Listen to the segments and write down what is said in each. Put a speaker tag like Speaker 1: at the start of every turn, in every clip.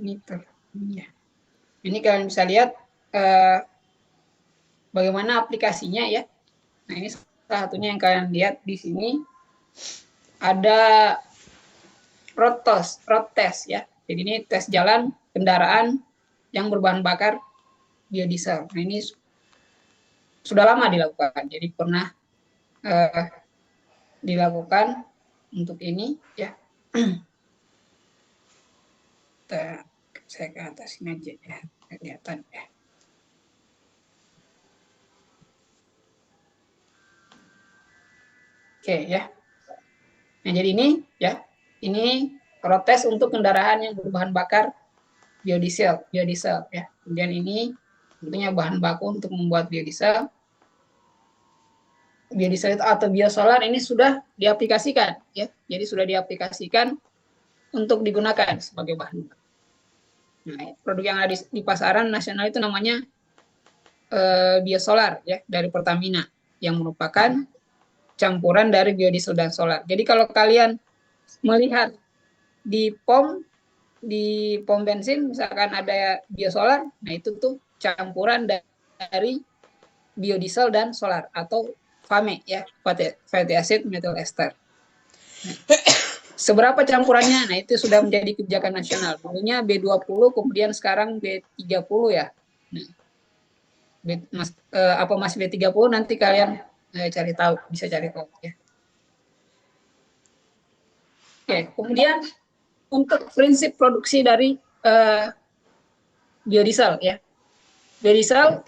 Speaker 1: Nitro. Ya. Ini kalian bisa lihat bagaimana aplikasinya ya. Nah, ini salah satunya yang kalian lihat di sini ada road test ya. Jadi ini tes jalan kendaraan yang berbahan bakar biodiesel. Nah, ini sudah lama dilakukan. Jadi pernah dilakukan untuk ini ya. Saya ke atas ini aja ya, kelihatan ya. Oke ya. Nah, jadi ini ya, ini protes untuk kendaraan yang berbahan bakar biodiesel ya. Kemudian ini tentunya bahan baku untuk membuat biodiesel. Biodiesel itu atau biosolar ini sudah diaplikasikan ya. Jadi sudah diaplikasikan untuk digunakan sebagai bahan bakar. Nah, produk yang ada di pasaran nasional itu namanya biosolar ya, dari Pertamina, yang merupakan campuran dari biodiesel dan solar. Jadi kalau kalian melihat di pom bensin misalkan ada biosolar, nah itu tuh campuran dari biodiesel dan solar atau FAME ya, fatty acid methyl ester. Nah, seberapa campurannya? Nah, itu sudah menjadi kebijakan nasional. Dulunya B20, kemudian sekarang B30 ya. Nah, apa masih B30 nanti kalian cari tahu, bisa cari tahu ya. Oke, kemudian untuk prinsip produksi dari biodiesel ya. Biodiesel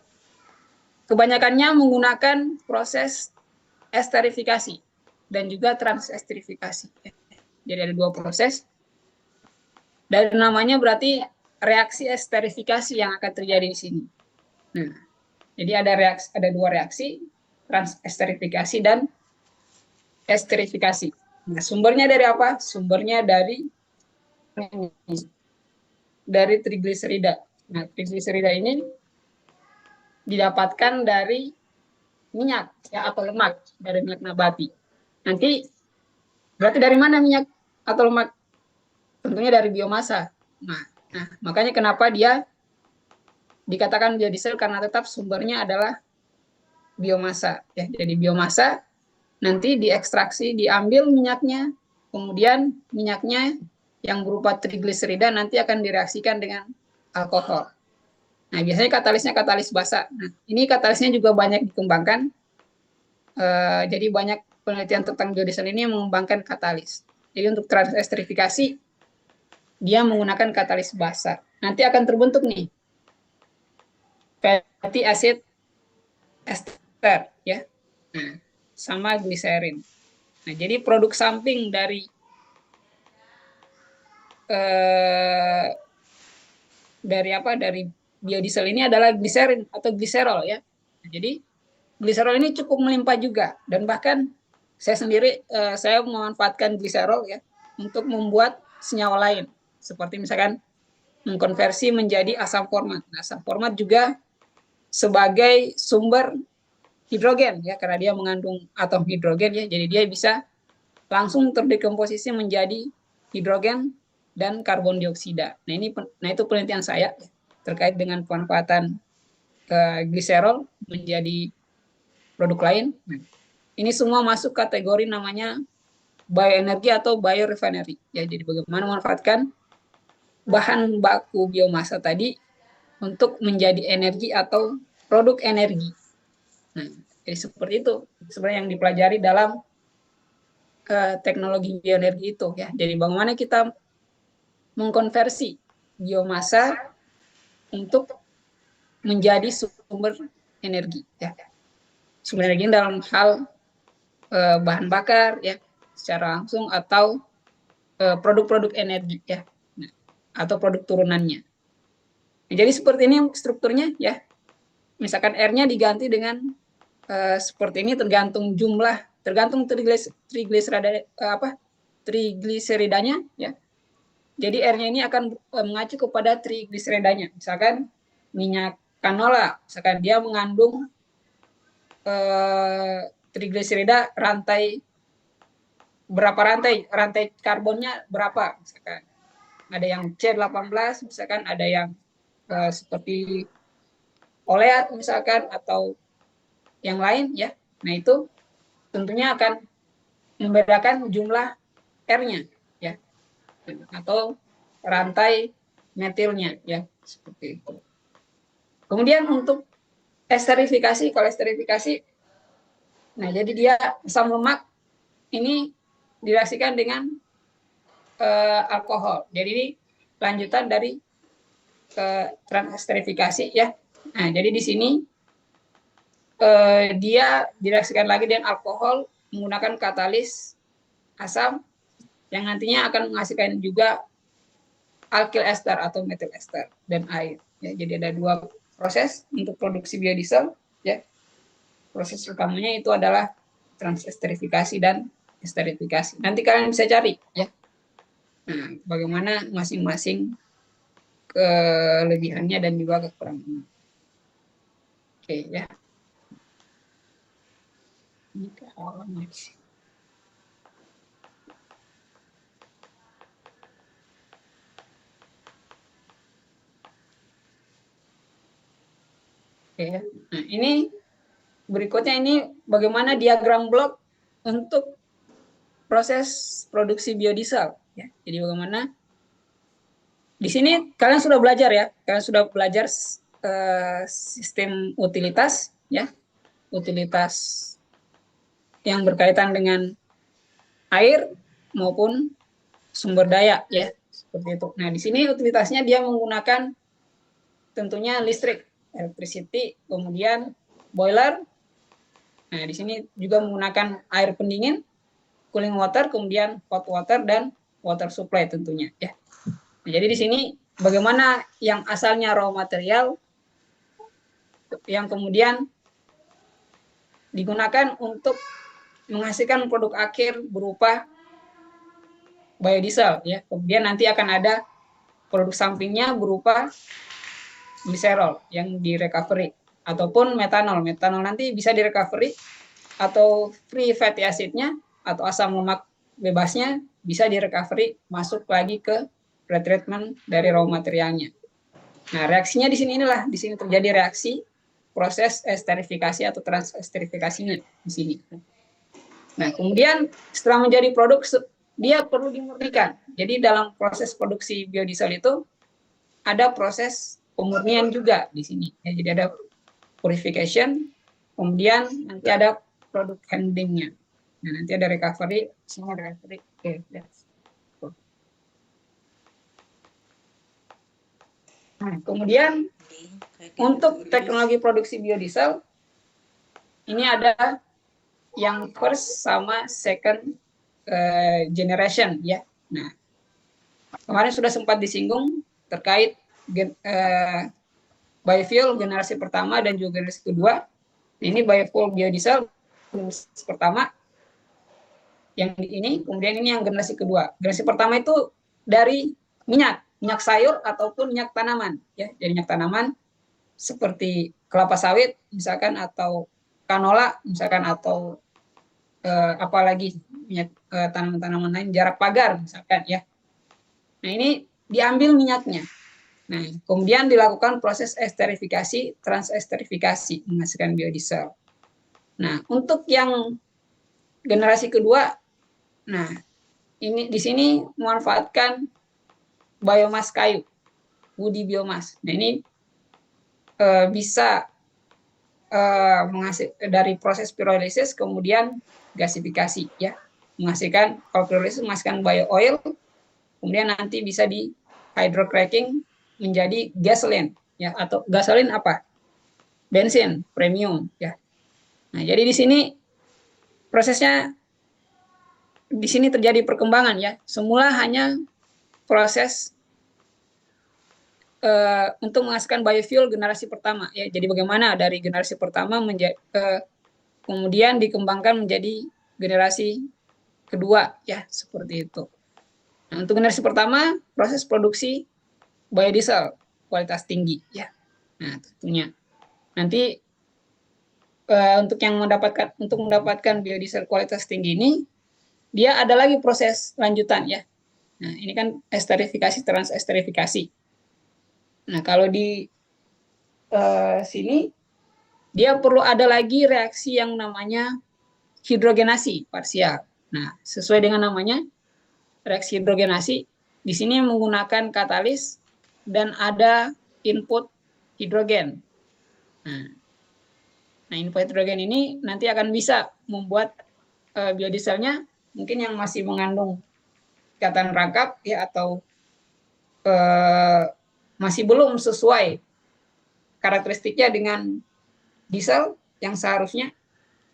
Speaker 1: kebanyakannya menggunakan proses esterifikasi dan juga transesterifikasi. Jadi ada dua proses. Dan namanya berarti reaksi esterifikasi yang akan terjadi di sini. Nah, jadi ada dua reaksi, transesterifikasi dan esterifikasi. Nah, sumbernya dari apa? Sumbernya dari trigliserida. Nah, trigliserida ini didapatkan dari minyak ya, atau lemak, dari minyak nabati. Nanti berarti dari mana minyak atau lemak? Tentunya dari biomasa. Nah, makanya kenapa dia dikatakan biodiesel, karena tetap sumbernya adalah biomasa ya. Jadi biomasa nanti diekstraksi, diambil minyaknya, kemudian minyaknya yang berupa trigliserida nanti akan direaksikan dengan alkohol. Nah, biasanya katalisnya katalis basa. Nah, ini katalisnya juga banyak dikembangkan. Jadi banyak penelitian tentang biodiesel ini yang mengembangkan katalis. Jadi untuk transesterifikasi dia menggunakan katalis basa. Nanti akan terbentuk nih fatty acid ester ya. Nah, sama gliserin. Nah, jadi produk samping dari dari biodiesel ini adalah gliserin atau gliserol ya. Nah, jadi gliserol ini cukup melimpah juga, dan bahkan saya sendiri saya memanfaatkan gliserol ya untuk membuat senyawa lain seperti misalkan mengkonversi menjadi asam format. Nah, asam format juga sebagai sumber hidrogen ya, karena dia mengandung atom hidrogen ya, jadi dia bisa langsung terdekomposisi menjadi hidrogen dan karbon dioksida. Nah itu penelitian saya terkait dengan pemanfaatan gliserol menjadi produk lain. Ini semua masuk kategori namanya bioenergi atau biorefinery. Ya, jadi bagaimana memanfaatkan bahan baku biomasa tadi untuk menjadi energi atau produk energi. Nah, jadi seperti itu sebenarnya yang dipelajari dalam teknologi bioenergi itu ya. Jadi bagaimana kita mengkonversi biomasa untuk menjadi sumber energi ya. Sumber energi dalam hal bahan bakar ya secara langsung, atau produk-produk energi ya, nah, atau produk turunannya. Nah, jadi seperti ini strukturnya ya. Misalkan R-nya diganti dengan seperti ini, tergantung trigliseridanya ya. Jadi R-nya ini akan mengacu kepada trigliseridanya. Misalkan minyak canola, misalkan dia mengandung trigliserida rantai karbonnya berapa misalkan. ada yang C18, misalkan ada yang seperti oleat misalkan atau yang lain ya. Nah, itu tentunya akan membedakan jumlah R-nya ya, atau rantai metilnya ya, seperti itu. Kemudian untuk esterifikasi, kalau esterifikasi, nah jadi dia asam lemak ini direaksikan dengan alkohol. Jadi ini lanjutan dari transesterifikasi ya. Nah, jadi di sini dia direaksikan lagi dengan alkohol menggunakan katalis asam yang nantinya akan menghasilkan juga alkyl ester atau metil ester dan air. Ya, jadi ada dua proses untuk produksi biodiesel. Ya. Proses utamanya itu adalah transesterifikasi dan esterifikasi. Nanti kalian bisa cari ya. Nah, bagaimana masing-masing kelebihannya dan juga kekurangannya. Oke ya. Ini ke halaman sih. Oke. Nah, ini berikutnya ini bagaimana diagram blok untuk proses produksi biodiesel ya. Jadi bagaimana di sini kalian sudah belajar ya. Kalian sudah belajar sistem utilitas ya. Utilitas yang berkaitan dengan air maupun sumber daya ya. Seperti itu. Nah, di sini utilitasnya dia menggunakan tentunya listrik, electricity, kemudian boiler. Nah, di sini juga menggunakan air pendingin, cooling water, kemudian hot water dan water supply tentunya ya. Nah, jadi di sini bagaimana yang asalnya raw material yang kemudian digunakan untuk menghasilkan produk akhir berupa biodiesel ya. Kemudian nanti akan ada produk sampingnya berupa gliserol yang direcovery ataupun metanol. Metanol nanti bisa direcovery atau free fatty acidnya atau asam lemak bebasnya bisa direcovery masuk lagi ke pretreatment dari raw materialnya. Nah, reaksinya di sini inilah, di sini terjadi reaksi proses esterifikasi atau transesterifikasinya di sini. Nah, kemudian setelah menjadi produk dia perlu dimurnikan. Jadi dalam proses produksi biodiesel itu ada proses pemurnian juga di sini. Ya, jadi ada purification, kemudian nanti ada produk handlingnya. Nah, nanti ada recovery, semua recovery. Oke, nah, kemudian untuk teknologi produksi biodiesel ini ada yang first sama second generation ya. Nah, kemarin sudah sempat disinggung terkait biofuel generasi pertama dan juga generasi kedua. Ini biofuel biodiesel generasi pertama yang ini, kemudian ini yang generasi kedua. Generasi pertama itu dari minyak sayur ataupun minyak tanaman ya. Jadi minyak tanaman seperti kelapa sawit misalkan atau kanola misalkan atau apalagi minyak tanaman-tanaman lain, jarak pagar misalkan ya. Nah, ini diambil minyaknya. Nah, kemudian dilakukan proses esterifikasi, transesterifikasi menghasilkan biodiesel. Nah, untuk yang generasi kedua, nah ini di sini memanfaatkan biomas kayu, woody biomas. Nah, ini bisa dari proses pirolisis kemudian gasifikasi ya, menghasilkan, kalau pirolisis menghasilkan bio oil, kemudian nanti bisa di hydrocracking menjadi gasoline ya, atau gasoline apa? Bensin premium ya. Nah, jadi di sini prosesnya di sini terjadi perkembangan ya. Semula hanya proses untuk menghasilkan biofuel generasi pertama ya. Jadi bagaimana dari generasi pertama kemudian dikembangkan menjadi generasi kedua ya, seperti itu. Nah, untuk generasi pertama proses produksi biodiesel kualitas tinggi ya. Nah, tentunya nanti untuk mendapatkan biodiesel kualitas tinggi ini dia ada lagi proses lanjutan ya. Nah, ini kan esterifikasi, transesterifikasi. Nah, kalau di sini dia perlu ada lagi reaksi yang namanya hidrogenasi parsial. Nah, sesuai dengan namanya, reaksi hidrogenasi di sini menggunakan katalis dan ada input hidrogen. Nah, input hidrogen ini nanti akan bisa membuat biodieselnya mungkin yang masih mengandung ikatan rangkap ya, atau masih belum sesuai karakteristiknya dengan diesel yang seharusnya.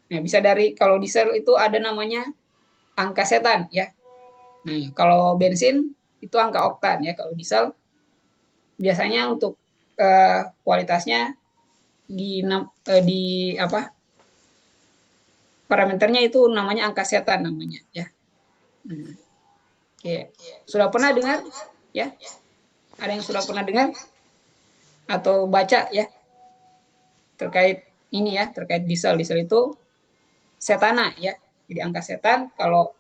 Speaker 1: Nah, bisa dari, kalau diesel itu ada namanya angka setan ya. Nah, kalau bensin itu angka oktan ya. Kalau diesel biasanya untuk kualitasnya di apa, parameternya itu namanya angka setan namanya ya. Oke. Sudah pernah dengar ya? Ada yang sudah pernah dengar atau baca ya terkait ini ya, terkait diesel. Diesel itu setana ya. Jadi angka setan. Kalau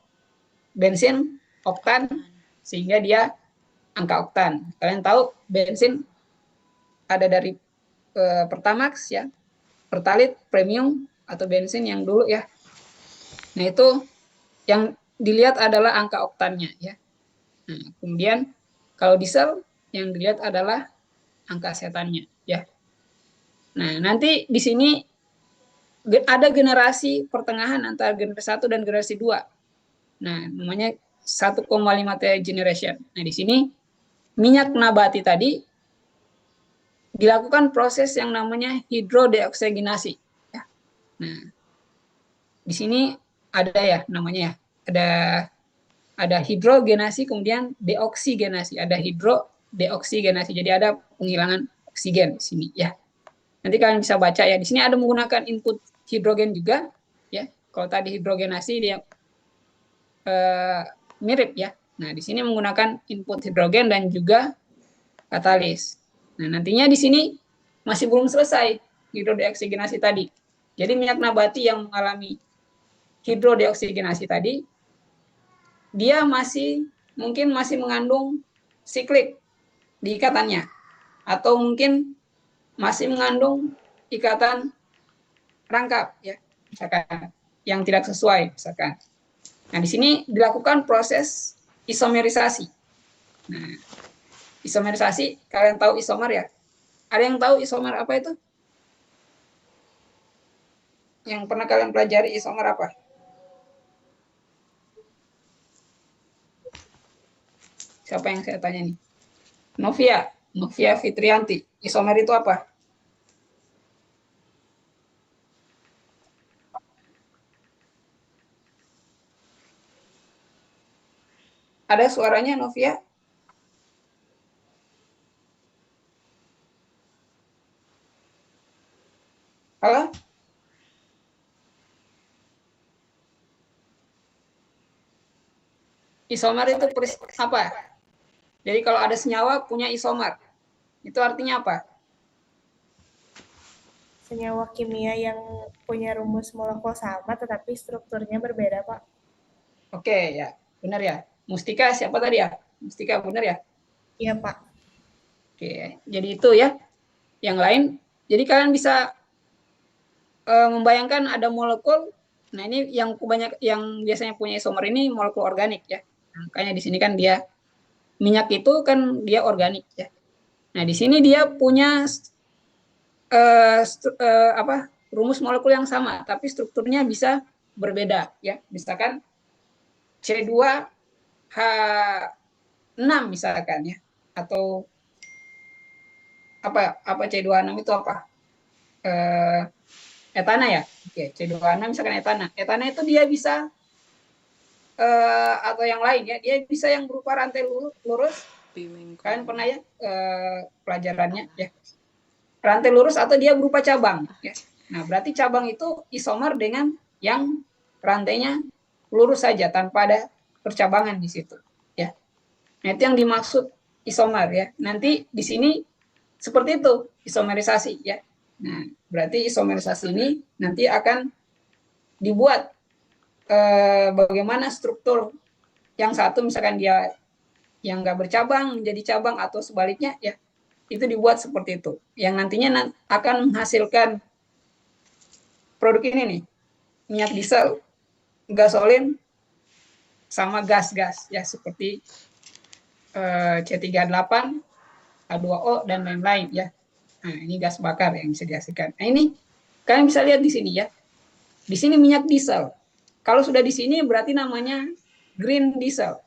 Speaker 1: bensin oktan, sehingga dia angka oktan. Kalian tahu bensin ada dari Pertamax ya, Pertalite, Premium, atau bensin yang dulu ya. Nah, itu yang dilihat adalah angka oktannya ya. Nah, kemudian kalau diesel yang dilihat adalah angka setannya ya. Nah, nanti di sini ada generasi pertengahan antara generasi 1 dan generasi 2. Nah, namanya 1,5 T generation. Nah, di sini minyak nabati tadi dilakukan proses yang namanya hidrodeoksigenosi. Ya. Nah, di sini ada ya namanya ya, ada hidrogenasi, kemudian deoksigenasi, ada hidrodeoksigenasi. Jadi ada penghilangan oksigen di sini ya. Nanti kalian bisa baca ya. Di sini ada menggunakan input hidrogen juga ya. Kalau tadi hidrogenasi dia mirip ya. Nah, di sini menggunakan input hidrogen dan juga katalis. Nah, nantinya di sini masih belum selesai hidrodeoksigenasi tadi. Jadi minyak nabati yang mengalami hidrodeoksigenasi tadi, dia mungkin masih mengandung siklik di ikatannya, atau mungkin masih mengandung ikatan rangkap ya, misalkan yang tidak sesuai misalkan. Nah, di sini dilakukan proses isomerisasi. Nah, isomerisasi, kalian tahu isomer ya? Ada yang tahu isomer apa itu? Yang pernah kalian pelajari isomer apa? Siapa yang saya tanya nih? Novia Fitrianti. Isomer itu apa? Ada suaranya, Novia? Halo? Isomer itu apa? Jadi kalau ada senyawa punya isomer, itu artinya apa?
Speaker 2: Senyawa kimia yang punya rumus molekul sama tetapi strukturnya berbeda, Pak.
Speaker 1: Oke, ya. Benar ya. Mustika siapa tadi ya? Mustika benar ya?
Speaker 2: Iya, Pak.
Speaker 1: Oke, jadi itu ya. Yang lain, jadi kalian bisa membayangkan ada molekul. Nah, ini yang biasanya punya isomer ini molekul organik ya. Makanya di sini kan dia minyak itu kan dia organik ya. Nah, di sini dia punya rumus molekul yang sama, tapi strukturnya bisa berbeda ya. Misalkan C2H6 misalkan ya, atau apa C2H6 itu apa? Etana ya. Oke, C2H6 misalkan etana. Etana itu dia bisa atau yang lain ya, dia bisa yang berupa rantai lurus. Kalian pernah ya pelajarannya ya. Rantai lurus atau dia berupa cabang ya. Nah, berarti cabang itu isomer dengan yang rantainya lurus saja tanpa ada percabangan di situ ya. Nah, itu yang dimaksud isomer ya. Nanti di sini seperti itu isomerisasi ya. Nah, berarti isomerisasi ini nanti akan dibuat bagaimana struktur yang satu misalkan dia yang nggak bercabang menjadi cabang atau sebaliknya ya, itu dibuat seperti itu, yang nantinya akan menghasilkan produk ini nih, minyak diesel, gasolin, sama gas-gas ya seperti C38, H2O dan lain-lain ya. Nah, ini gas bakar yang bisa dihasilkan. Nah, ini kalian bisa lihat di sini ya. Di sini minyak diesel. Kalau sudah di sini berarti namanya green diesel.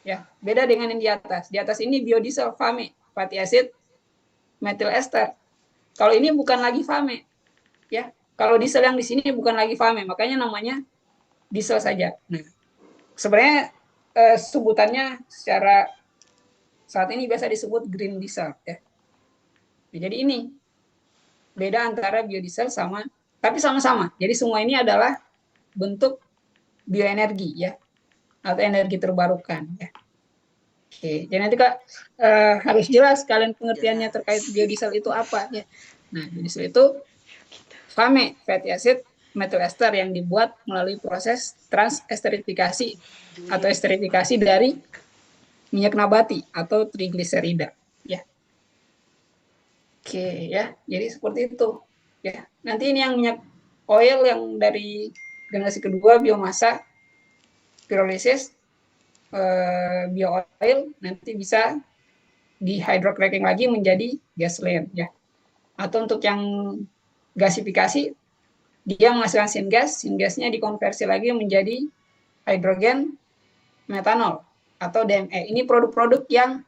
Speaker 1: Ya, beda dengan yang di atas. Di atas ini biodiesel, FAME, fatty acid, methyl ester. Kalau ini bukan lagi FAME, ya. Kalau diesel yang di sini bukan lagi FAME, makanya namanya diesel saja. Nah, sebenarnya sebutannya secara saat ini biasa disebut green diesel, ya. Jadi ini beda antara biodiesel sama, tapi sama-sama. Jadi semua ini adalah bentuk bioenergi, ya, atau energi terbarukan, ya. Oke, jadi nanti Kak harus jelas kalian pengertiannya terkait biodiesel itu apa ya. Nah, biodiesel itu FAME, fatty acid methyl ester yang dibuat melalui proses transesterifikasi atau esterifikasi dari minyak nabati atau trigliserida ya. Oke ya, jadi seperti itu ya. Nanti ini yang minyak oil yang dari generasi kedua biomasa pirolisis bio oil nanti bisa di hydrocracking lagi menjadi gasoline ya. Atau untuk yang gasifikasi dia menghasilkan syngasnya dikonversi lagi menjadi hidrogen metanol atau DME. Ini produk-produk yang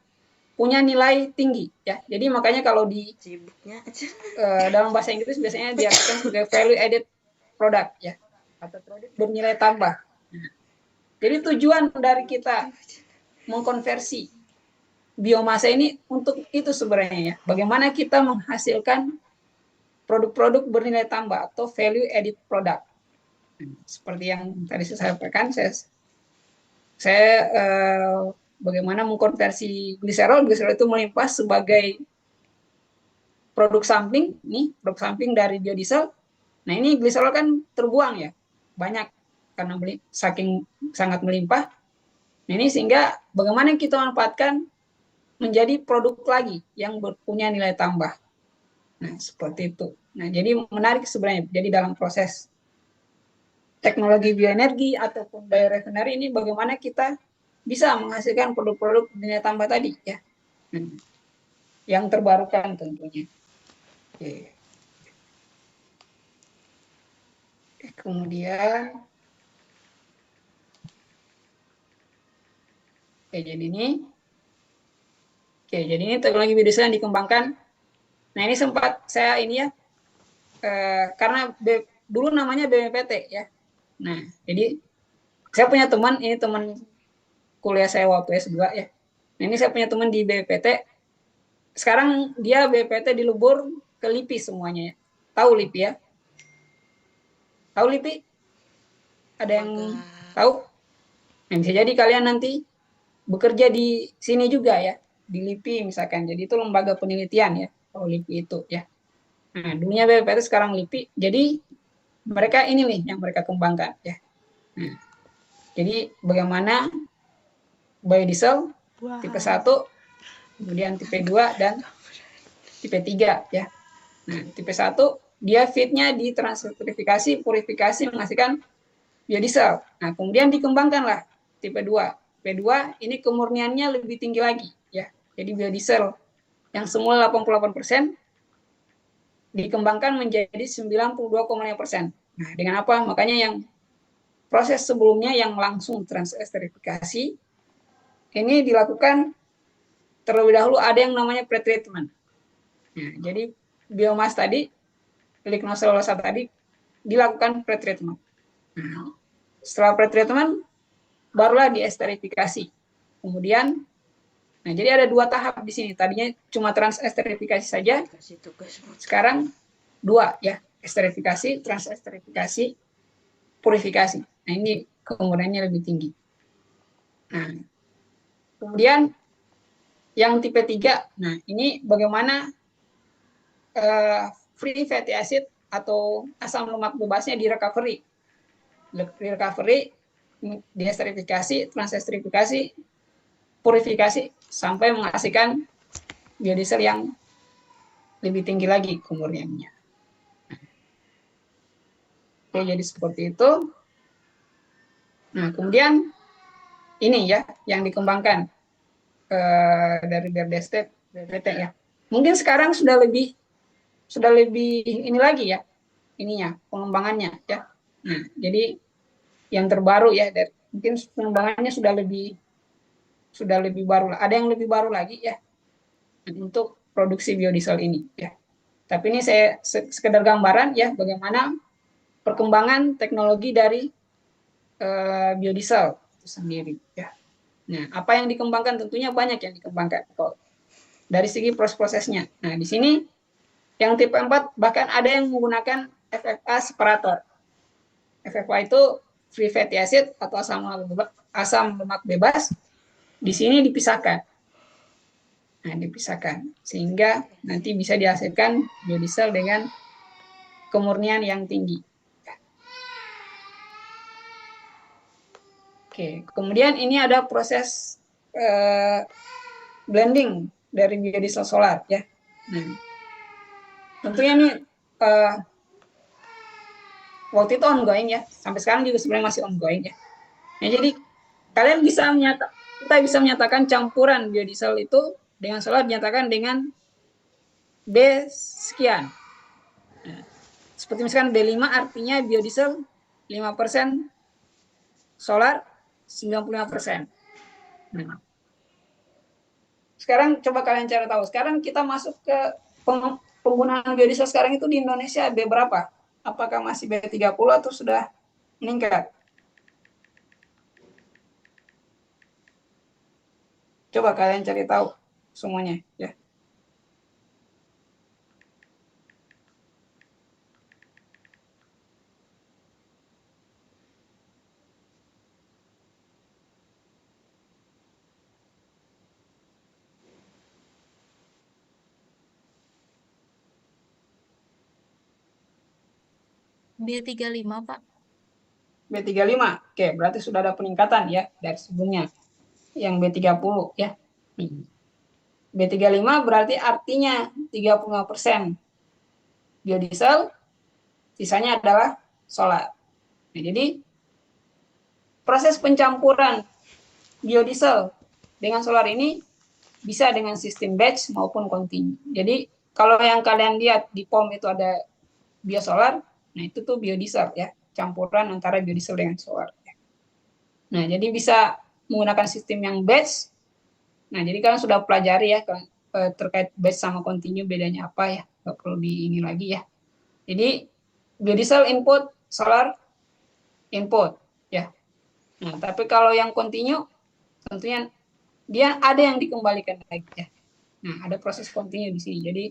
Speaker 1: punya nilai tinggi ya. Jadi makanya kalau di dalam bahasa Inggris biasanya diartikan sebagai value added product ya, atau produk bernilai tambah. Jadi tujuan dari kita mengkonversi biomasa ini untuk itu sebenarnya ya. Bagaimana kita menghasilkan produk-produk bernilai tambah atau value added product. Seperti yang tadi saya sampaikan, bagaimana mengkonversi gliserol itu melimpah sebagai produk samping, nih produk samping dari biodiesel. Nah ini gliserol kan terbuang ya, banyak karena saking sangat melimpah. Nah, ini sehingga bagaimana kita manfaatkan menjadi produk lagi yang punya nilai tambah. Nah seperti itu. Nah jadi menarik sebenarnya. Jadi dalam proses teknologi bioenergi ataupun biorefinery ini bagaimana kita bisa menghasilkan produk-produk nilai tambah tadi ya, yang terbarukan tentunya. Oke. Kemudian jadi ini teknologi biodiesel yang dikembangkan. Nah ini sempat saya ini ya karena dulu namanya BPPT ya. Nah jadi saya punya teman, ini teman kuliah saya waktu S2 ya. Nah ini saya punya teman di BPPT. Sekarang dia BPT dilebur ke LIPI semuanya ya. Tahu LIPI ya? Tahu LIPI? Ada yang tahu? Nah, bisa jadi kalian nanti bekerja di sini juga ya, di LIPI misalkan. Jadi itu lembaga penelitian ya, kalau LIPI itu ya. Nah, dulunya BPT sekarang LIPI. Jadi mereka ini nih yang mereka kembangkan ya. Nah, jadi bagaimana biodiesel tipe 1, kemudian tipe 2 dan tipe 3 ya. Nah, tipe 1 dia fitnya di transesterifikasi, purifikasi menghasilkan biodiesel. Nah, kemudian dikembangkanlah tipe 2. Tipe 2 ini kemurniannya lebih tinggi lagi ya. Jadi biodiesel yang semula 88% dikembangkan menjadi 92,5%. Nah, dengan apa? Makanya yang proses sebelumnya yang langsung transesterifikasi ini dilakukan terlebih dahulu ada yang namanya pretreatment. Nah, jadi biomas tadi, lignoselulosa tadi dilakukan pretreatment. Nah, setelah pretreatment barulah diesterifikasi. Kemudian, nah jadi ada 2 tahap di sini. Tadinya cuma transesterifikasi saja. Sekarang 2 ya, esterifikasi, transesterifikasi, purifikasi. Nah ini kemudiannya lebih tinggi. Nah, kemudian yang tipe 3, nah ini bagaimana free fatty acid atau asam lemak bebasnya di recovery, diesterifikasi, transesterifikasi, purifikasi sampai menghasilkan biodiesel yang lebih tinggi lagi kemurniannya. Oke, jadi seperti itu. Nah, kemudian ini ya yang dikembangkan dari BRDST, BPT ya. Mungkin sekarang sudah lebih ini lagi ya, ininya pengembangannya ya. Nah, jadi yang terbaru ya, dari mungkin pengembangannya sudah lebih baru lah. Ada yang lebih baru lagi ya untuk produksi biodiesel ini ya. Tapi ini saya sekedar gambaran ya bagaimana perkembangan teknologi dari biodiesel itu sendiri ya. Nah, apa yang dikembangkan tentunya banyak yang dikembangkan kok dari segi proses-prosesnya. Nah, di sini yang tipe 4 bahkan ada yang menggunakan FFA separator. FFA itu free fatty acid atau asam lemak bebas. Di sini dipisahkan. Nah, dipisahkan sehingga nanti bisa dihasilkan biodiesel dengan kemurnian yang tinggi. Oke, kemudian ini ada proses blending dari biodiesel solar ya. Nah, tentunya ini waktu itu ongoing ya, sampai sekarang juga sebenarnya masih ongoing ya. Nah, jadi kalian kita bisa menyatakan campuran biodiesel itu dengan solar dinyatakan dengan B sekian. Nah, seperti misalkan B5 artinya biodiesel 5% solar 95%. Nah, sekarang coba kalian cari tahu. Sekarang kita masuk ke penggunaan biodiesel sekarang itu di Indonesia B berapa? Apakah masih B30 atau sudah meningkat? Coba kalian cari tahu semuanya ya.
Speaker 2: B35, Pak.
Speaker 1: B35. Oke, berarti sudah ada peningkatan ya dari sebelumnya yang B30 ya. B35 berarti artinya 35% biodiesel, sisanya adalah solar. Nah, jadi proses pencampuran biodiesel dengan solar ini bisa dengan sistem batch maupun kontinu. Jadi kalau yang kalian lihat di POM itu ada biosolar, nah itu tuh biodiesel ya, campuran antara biodiesel dengan solar. Nah, jadi bisa menggunakan sistem yang batch. Nah, jadi kalian sudah pelajari ya terkait batch sama kontinu bedanya apa ya, nggak perlu diingin lagi ya. Jadi biodiesel input, solar input ya. Nah, tapi kalau yang kontinu tentunya dia ada yang dikembalikan lagi ya. Nah, ada proses kontinu di sini. Jadi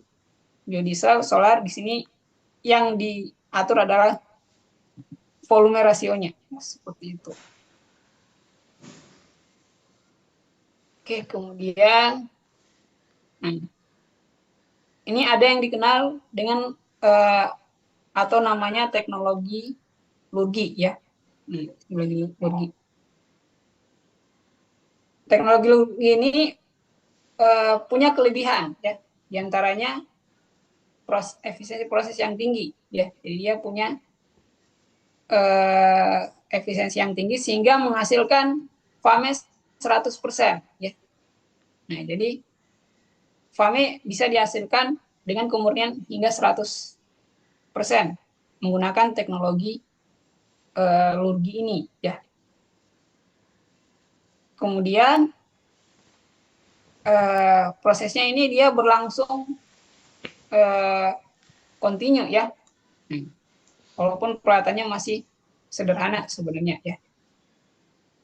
Speaker 1: biodiesel, solar di sini yang diatur adalah volume rasionya. Nah, seperti itu. Oke, kemudian ini ada yang dikenal dengan atau namanya teknologi lurgi ya. Teknologi lurgi. Teknologi lurgi ini punya kelebihan ya. Di antaranya efisiensi proses yang tinggi ya. Jadi dia punya efisiensi yang tinggi sehingga menghasilkan FAME 100% ya. Nah, jadi FAME bisa dihasilkan dengan kemurnian hingga 100% menggunakan teknologi lurgi ini ya. Kemudian prosesnya ini dia berlangsung kontinu ya. Walaupun peralatannya masih sederhana sebenarnya ya.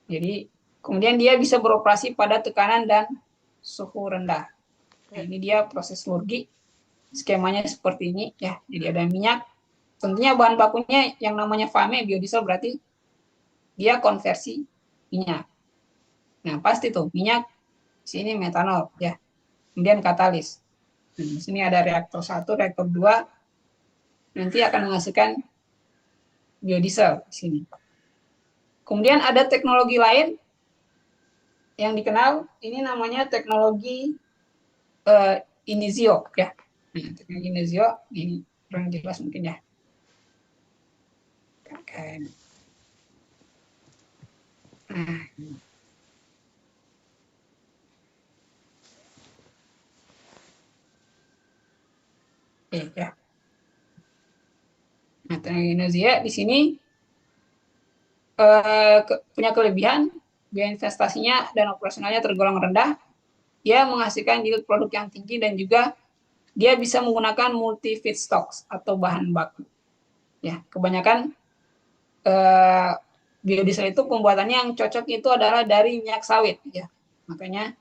Speaker 1: Jadi kemudian dia bisa beroperasi pada tekanan dan suhu rendah. Nah, ini dia proses lurgi. Skemanya seperti ini ya. Jadi ada minyak. Tentunya bahan bakunya yang namanya FAME biodiesel berarti dia konversi minyak. Nah, pasti tuh minyak sini metanol ya. Kemudian katalis. Nah, di sini ada reaktor 1, reaktor 2 nanti akan menghasilkan biodiesel di sini. Kemudian ada teknologi lain yang dikenal ini namanya teknologi Inizio ya. Nah, teknologi Inizio ini kurang jelas mungkin ya. Oke. Nah, ya. Nah, teknologi Inizio di sini punya kelebihan biaya investasinya dan operasionalnya tergolong rendah. Dia menghasilkan yield produk yang tinggi dan juga dia bisa menggunakan multi feedstocks atau bahan baku. Ya, kebanyakan biodiesel itu pembuatannya yang cocok itu adalah dari minyak sawit ya. Makanya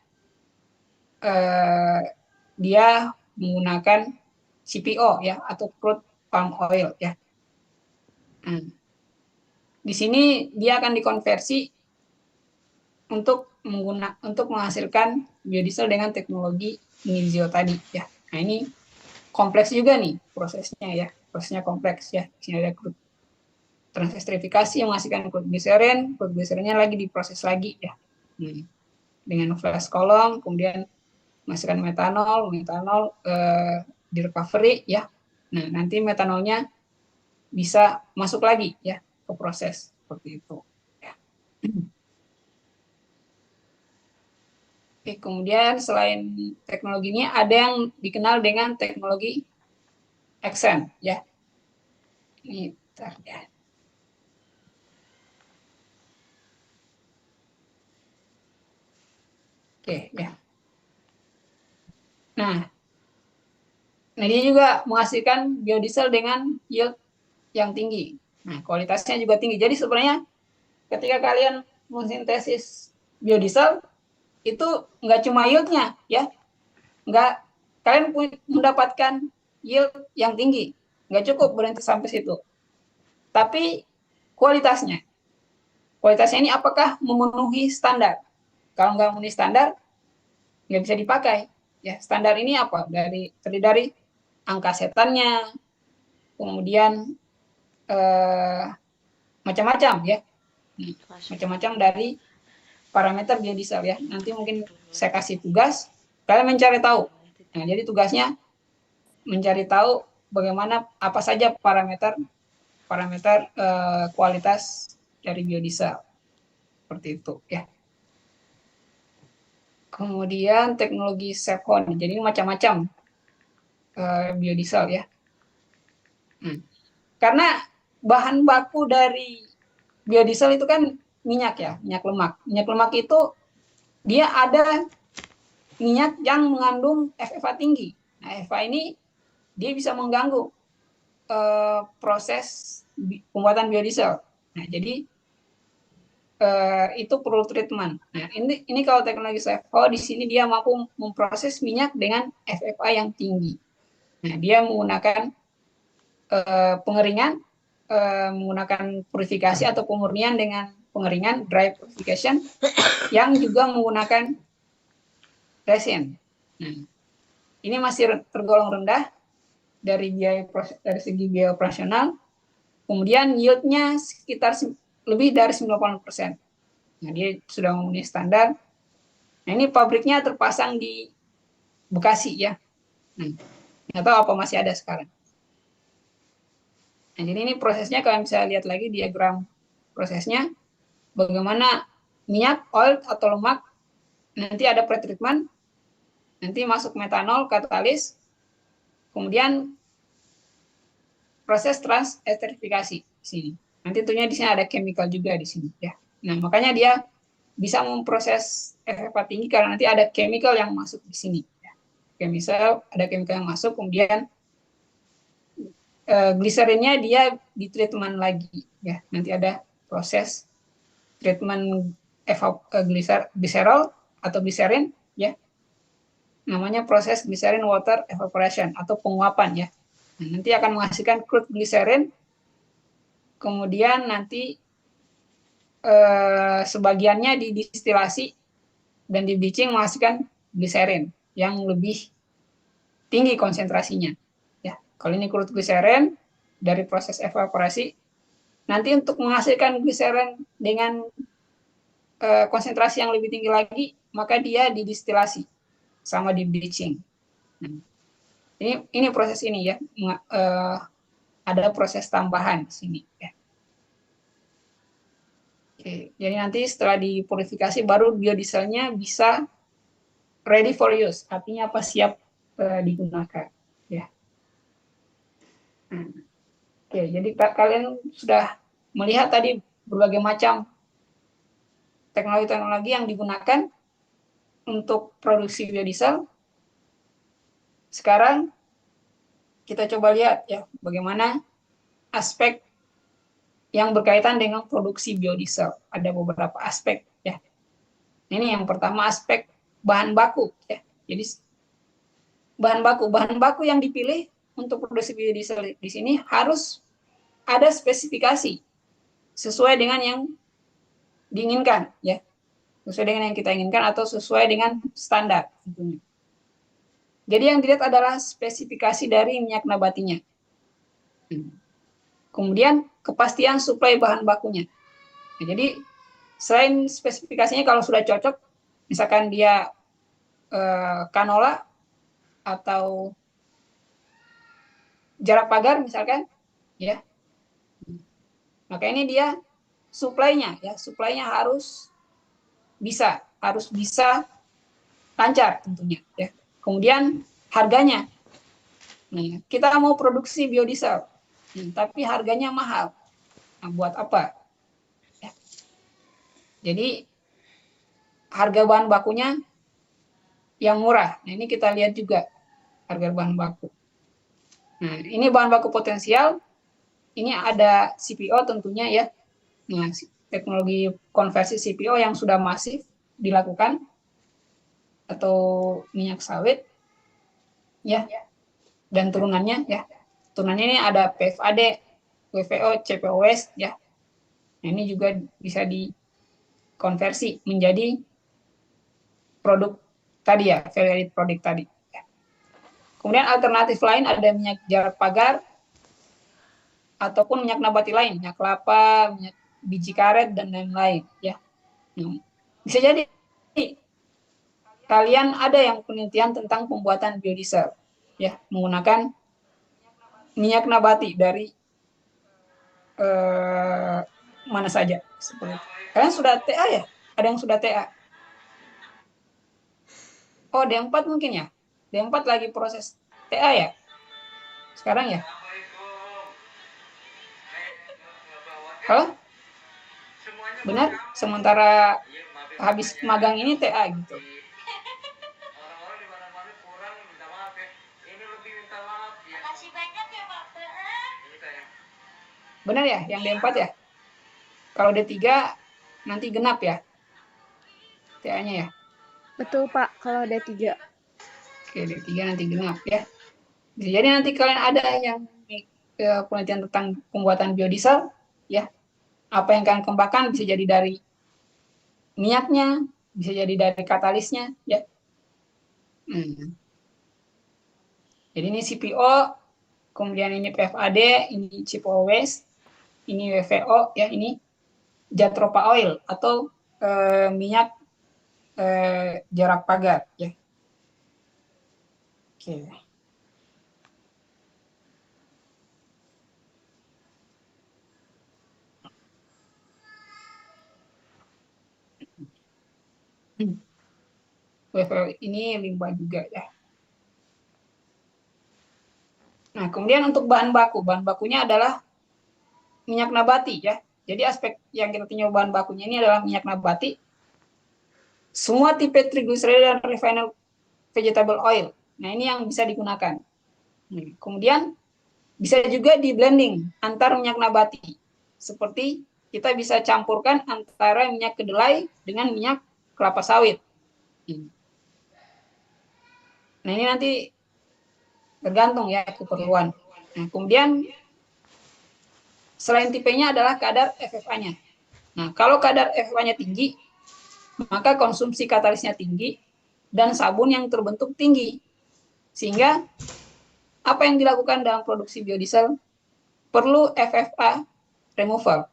Speaker 1: dia menggunakan CPO ya atau crude palm oil ya. Di sini dia akan dikonversi untuk menghasilkan biodiesel dengan teknologi Inizio tadi ya. Nah, ini kompleks juga nih prosesnya ya. Prosesnya kompleks ya. Di sini ada crude transesterifikasi yang menghasilkan crude glycerin lagi diproses lagi ya. Dengan flash column, kemudian menghasilkan metanol di recovery ya. Nah, nanti metanolnya bisa masuk lagi ya ke proses seperti itu. Ya. Oke, kemudian selain teknologi ini ada yang dikenal dengan teknologi Xen ya. Ini bentar, ya. Oke ya. Nah, dia juga menghasilkan biodiesel dengan yield yang tinggi. Nah, kualitasnya juga tinggi. Jadi sebenarnya ketika kalian mensintesis biodiesel itu nggak cuma yieldnya ya, nggak kalian mendapatkan yield yang tinggi, nggak cukup berhenti sampai situ. Tapi kualitasnya ini apakah memenuhi standar? Kalau nggak memenuhi standar, nggak bisa dipakai. Ya, standar ini apa? Terdiri dari angka setannya, kemudian macam-macam ya, macam-macam dari parameter biodiesel ya. Nanti mungkin saya kasih tugas, kalian mencari tahu. Nah, jadi tugasnya mencari tahu bagaimana apa saja parameter kualitas dari biodiesel seperti itu ya. Kemudian teknologi Sevon, jadi macam-macam biodiesel ya. Karena bahan baku dari biodiesel itu kan minyak ya, minyak lemak. Minyak lemak itu dia ada minyak yang mengandung FFA tinggi. Nah, FFA ini dia bisa mengganggu proses pembuatan biodiesel. Nah, jadi itu perlu treatment. Nah, ini kalau teknologi CFO di sini dia mampu memproses minyak dengan FFA yang tinggi. Nah, dia menggunakan pengeringan, menggunakan purifikasi atau pemurnian dengan pengeringan dry purification yang juga menggunakan resin. Nah, ini masih tergolong rendah dari segi biaya operasional. Kemudian yieldnya sekitar lebih dari 90%. Nah, dia sudah memenuhi standar. Nah, ini pabriknya terpasang di Bekasi ya. Nggak tahu apa masih ada sekarang. Nah, jadi ini prosesnya kalian bisa lihat lagi diagram prosesnya. Bagaimana minyak, oil atau lemak, nanti ada pretreatment, nanti masuk metanol, katalis, kemudian proses transesterifikasi di sini. Nanti tentunya di sini ada chemical juga di sini ya. Nah, makanya dia bisa memproses FFA tinggi karena nanti ada chemical yang masuk di sini. Misal ada chemical yang masuk, kemudian gliserinnya dia ditreatment lagi ya. Nanti ada proses treatment glycerol atau gliserin ya. Namanya proses glycerin water evaporation atau penguapan ya. Nah, nanti akan menghasilkan crude glycerin. Kemudian nanti sebagiannya didistilasi dan di bleaching menghasilkan gliserin yang lebih tinggi konsentrasinya. Ya, kalau ini crude glycerin dari proses evaporasi, nanti untuk menghasilkan gliserin dengan konsentrasi yang lebih tinggi lagi, maka dia didistilasi sama di bleaching. Nah, ini proses ini ya, ada proses tambahan di sini ya. Oke, jadi nanti setelah dipurifikasi baru biodieselnya bisa ready for use, artinya apa, siap digunakan ya. Oke, jadi kalian sudah melihat tadi berbagai macam teknologi-teknologi yang digunakan untuk produksi biodiesel. Sekarang kita coba lihat ya bagaimana aspek yang berkaitan dengan produksi biodiesel. Ada beberapa aspek ya. Ini yang pertama aspek bahan baku ya. Jadi bahan baku yang dipilih untuk produksi biodiesel di sini harus ada spesifikasi sesuai dengan yang diinginkan ya. Sesuai dengan yang kita inginkan atau sesuai dengan standar tentunya. Jadi yang dilihat adalah spesifikasi dari minyak nabatinya. Kemudian kepastian suplai bahan bakunya. Nah, jadi selain spesifikasinya kalau sudah cocok, misalkan dia canola atau jarak pagar misalkan, ya, maka ini dia suplainya, ya, suplainya harus bisa lancar tentunya, ya. Kemudian harganya, nah, kita mau produksi biodiesel, tapi harganya mahal, nah, buat apa? Ya. Jadi harga bahan bakunya yang murah. Nah, ini kita lihat juga harga bahan baku. Nah, ini bahan baku potensial. Ini ada CPO tentunya ya. Nah, teknologi konversi CPO yang sudah masif dilakukan atau minyak sawit ya. Dan turunannya ya. Turunannya ini ada PFAD, WVO, CPOS ya. Nah, ini juga bisa dikonversi menjadi produk tadi ya, value added produk tadi. Kemudian alternatif lain ada minyak jarak pagar ataupun minyak nabati lain, minyak kelapa, minyak biji karet dan lain-lain ya. Bisa jadi kalian ada yang penelitian tentang pembuatan biodiesel ya menggunakan minyak nabati dari mana saja seperti itu. Kalian sudah TA ya? Ada yang sudah TA? Oh, D4 mungkin ya? D4 lagi proses TA ya? Sekarang ya? Halo? Benar? Sementara habis magang ini TA gitu. Benar ya? Yang D4 ya? Kalau D3 nanti genap ya? TA-nya ya?
Speaker 3: Betul Pak, kalau D3.
Speaker 1: Oke, D3 nanti genap ya. Jadi nanti kalian ada yang penelitian tentang pembuatan biodiesel ya. Apa yang kalian kembangkan bisa jadi dari minyaknya, bisa jadi dari katalisnya ya. Jadi ini CPO, kemudian ini PFAD, ini CPO waste, ini WVO ya, ini Jatropha oil atau minyak jarak pagar ya. Oke. WVO ini limbah juga ya. Nah, kemudian untuk bahan bakunya adalah minyak nabati ya. Jadi aspek yang kita tinjau bahan bakunya ini adalah minyak nabati. Semua tipe triglyceride dan refined vegetable oil. Nah, ini yang bisa digunakan. Kemudian bisa juga di blending antar minyak nabati. Seperti kita bisa campurkan antara minyak kedelai dengan minyak kelapa sawit. Nah, ini nanti tergantung ya keperluan. Nah, kemudian selain tipenya adalah kadar FFA-nya. Nah, kalau kadar FFA-nya tinggi, maka konsumsi katalisnya tinggi dan sabun yang terbentuk tinggi. Sehingga apa yang dilakukan dalam produksi biodiesel perlu FFA removal.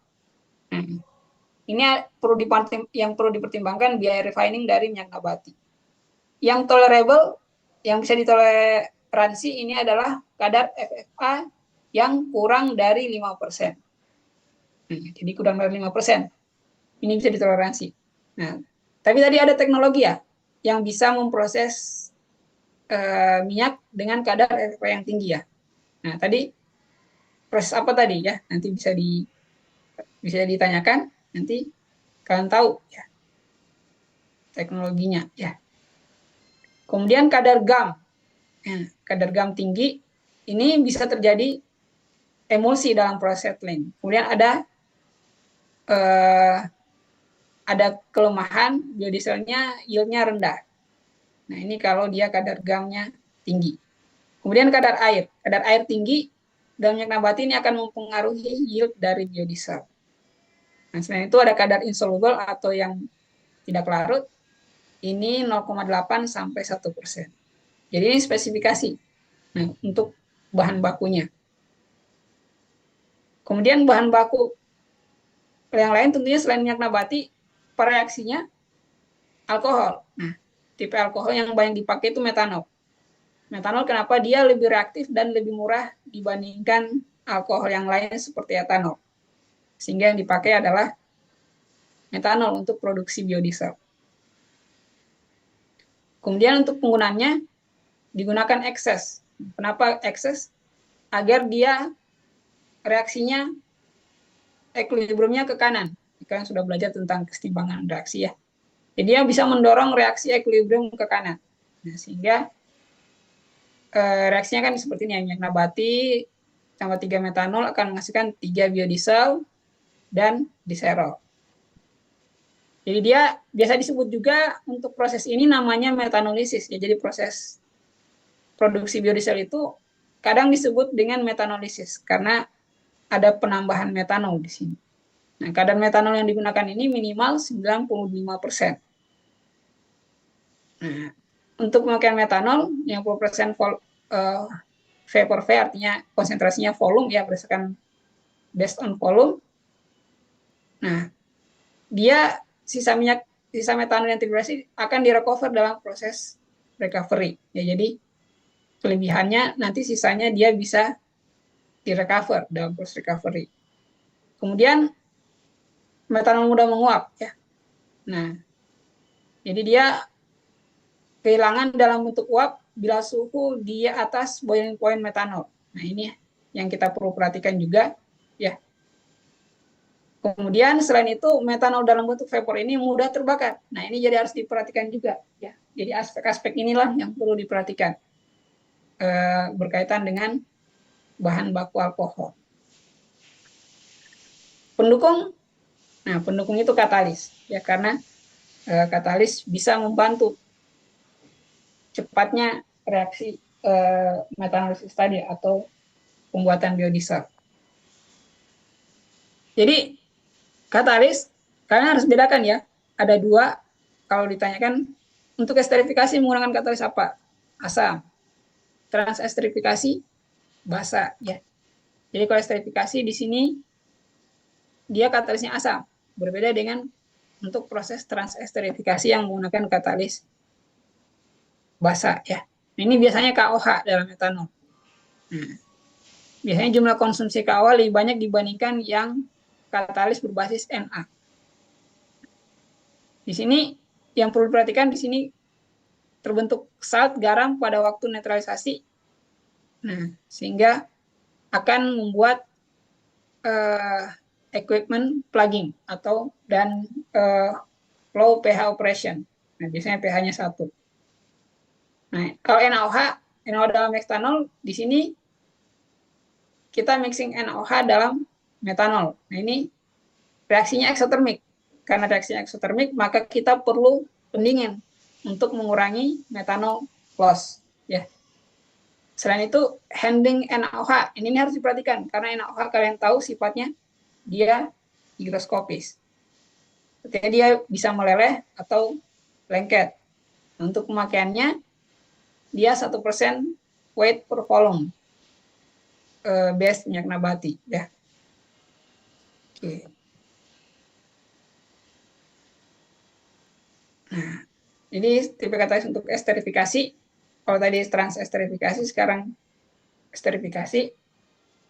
Speaker 1: yang perlu dipertimbangkan biaya refining dari minyak nabati. Yang tolerable, yang bisa ditoleransi ini adalah kadar FFA yang kurang dari 5%. Jadi kurang dari 5%. Ini bisa ditoleransi. Nah, tapi tadi ada teknologi ya yang bisa memproses minyak dengan kadar FFA yang tinggi ya. Nah, tadi proses apa tadi ya? Nanti bisa ditanyakan, nanti kalian tahu ya teknologinya ya. Kemudian kadar GAM. Nah, kadar GAM tinggi ini bisa terjadi emulsi dalam proses settling. Kemudian ada kelemahan biodieselnya, yieldnya rendah. Nah, ini kalau dia kadar GAM-nya tinggi. Kemudian kadar air tinggi dalam minyak nabati ini akan mempengaruhi yield dari biodiesel. Nah, selain itu ada kadar insoluble atau yang tidak larut, ini 0,8 sampai 1%. Jadi ini spesifikasi untuk bahan bakunya. Kemudian bahan baku yang lain tentunya selain minyak nabati, reaksinya alkohol. Nah, tipe alkohol yang banyak dipakai itu metanol. Metanol kenapa dia lebih reaktif dan lebih murah dibandingkan alkohol yang lain seperti etanol. Sehingga yang dipakai adalah metanol untuk produksi biodiesel. Kemudian untuk penggunaannya digunakan ekses. Kenapa ekses? Agar dia reaksinya equilibriumnya ke kanan. Kalian sudah belajar tentang kesetimbangan reaksi ya. Jadi dia bisa mendorong reaksi equilibrium ke kanan. Nah, sehingga reaksinya kan seperti ini, minyak nabati tambah 3 metanol akan menghasilkan 3 biodiesel dan diserol. Jadi dia biasa disebut juga untuk proses ini namanya metanolisis. Ya, jadi proses produksi biodiesel itu kadang disebut dengan metanolisis karena ada penambahan metanol di sini. Nah, kadar metanol yang digunakan ini minimal 95%. Nah, untuk pemakaian metanol 50% vapor V artinya konsentrasinya volume ya berdasarkan based on volume. Nah, dia sisa metanol yang terdegrasi akan direcover dalam proses recovery. Ya, jadi kelebihannya nanti sisanya dia bisa direcover dalam proses recovery. Kemudian metanol mudah menguap ya. Nah, jadi dia kehilangan dalam bentuk uap bila suhu di atas boiling point metanol. Nah, ini yang kita perlu perhatikan juga ya. Kemudian selain itu metanol dalam bentuk vapor ini mudah terbakar. Nah, ini jadi harus diperhatikan juga ya. Jadi aspek-aspek inilah yang perlu diperhatikan berkaitan dengan bahan baku alkohol. Pendukung itu katalis ya, karena katalis bisa membantu cepatnya reaksi metanolisis tadi atau pembuatan biodiesel. Jadi katalis kalian harus bedakan ya. Ada 2 kalau ditanyakan untuk esterifikasi menggunakan katalis apa? Asam. Transesterifikasi basa ya. Jadi kalau esterifikasi di sini dia katalisnya asam. Berbeda dengan untuk proses transesterifikasi yang menggunakan katalis basa ya. Nah, ini biasanya KOH dalam metanol. Nah, biasanya jumlah konsumsi KOH lebih banyak dibandingkan yang katalis berbasis Na. Di sini yang perlu diperhatikan di sini terbentuk salt garam pada waktu netralisasi. Nah, sehingga akan membuat equipment plugging dan low pH operation. Nah, biasanya pH-nya 1. Nah, kalau NaOH dalam metanol di sini kita mixing NaOH dalam metanol. Nah, ini reaksinya eksotermik. Karena reaksinya eksotermik, maka kita perlu pendingin untuk mengurangi metanol loss. Ya. Selain itu, handling NaOH ini harus diperhatikan karena NaOH kalian tahu sifatnya dia higroskopis. Ketika dia bisa meleleh atau lengket. Untuk pemakaiannya, dia 1% weight per volume base minyak nabati. Ya. Oke. Nah, jadi tipe katalis untuk esterifikasi, kalau tadi transesterifikasi, sekarang esterifikasi,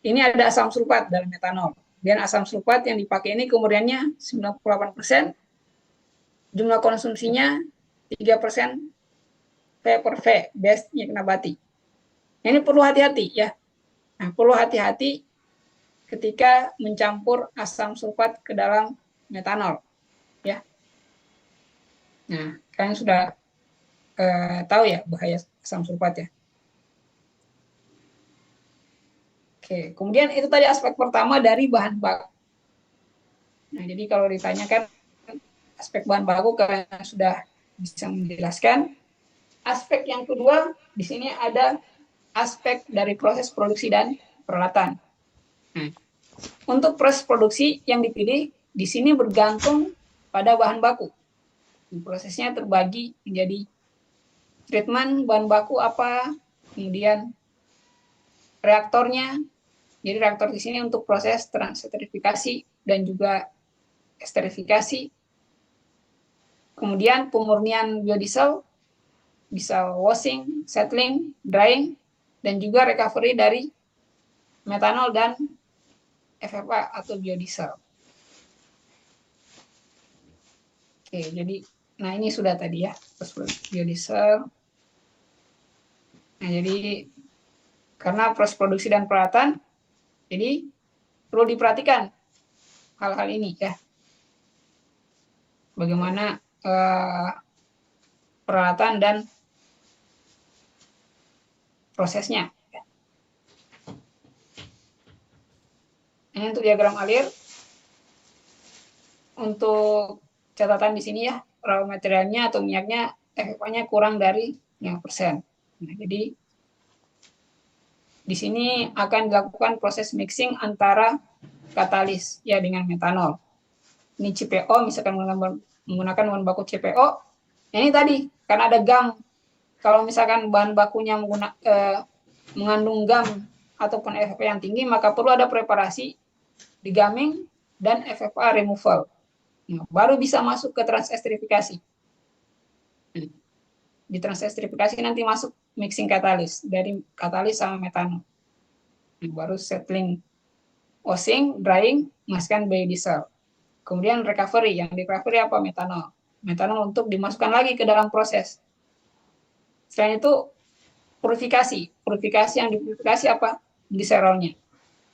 Speaker 1: ini ada asam sulfat dalam metanol. Dan asam sulfat yang dipakai ini kemudiannya 98%, jumlah konsumsinya 3% V per V, base-nya nabati. Ini perlu hati-hati ya. Nah, perlu hati-hati ketika mencampur asam sulfat ke dalam metanol. Ya. Nah, kalian sudah tahu ya bahaya asam sulfat ya. Oke, kemudian itu tadi aspek pertama dari bahan baku. Nah, jadi kalau ditanyakan aspek bahan baku, kalian sudah bisa menjelaskan. Aspek yang kedua, di sini ada aspek dari proses produksi dan peralatan. Nah, untuk proses produksi yang dipilih di sini bergantung pada bahan baku. Prosesnya terbagi menjadi treatment bahan baku apa, kemudian reaktornya. Jadi reaktor di sini untuk proses transesterifikasi dan juga esterifikasi. Kemudian pemurnian biodiesel, bisa washing, settling, drying, dan juga recovery dari metanol dan FFA atau biodiesel. Oke, jadi, nah ini sudah tadi ya, biodiesel. Nah, jadi karena proses produksi dan peralatan, jadi perlu diperhatikan hal-hal ini ya. Bagaimana peralatan dan prosesnya. Ini untuk diagram alir. Untuk catatan di sini ya, raw materialnya atau minyaknya FFA-nya kurang dari 5%. Nah, jadi di sini akan dilakukan proses mixing antara katalis ya dengan metanol. Ini CPO, misalkan menggunakan bahan baku CPO. Nah, ini tadi karena ada GAM. Kalau misalkan bahan bakunya mengandung GAM ataupun FFA yang tinggi, maka perlu ada preparasi degamming dan FFA removal. Nah, baru bisa masuk ke transesterifikasi. Di transesterifikasi nanti masuk mixing katalis dari katalis sama metanol. Nah, baru settling, washing, drying, masukkan biodiesel. Kemudian recovery, yang di recovery apa? Metanol. Metanol untuk dimasukkan lagi ke dalam proses. Selain itu purifikasi. Purifikasi yang dipurifikasi apa? Gliserolnya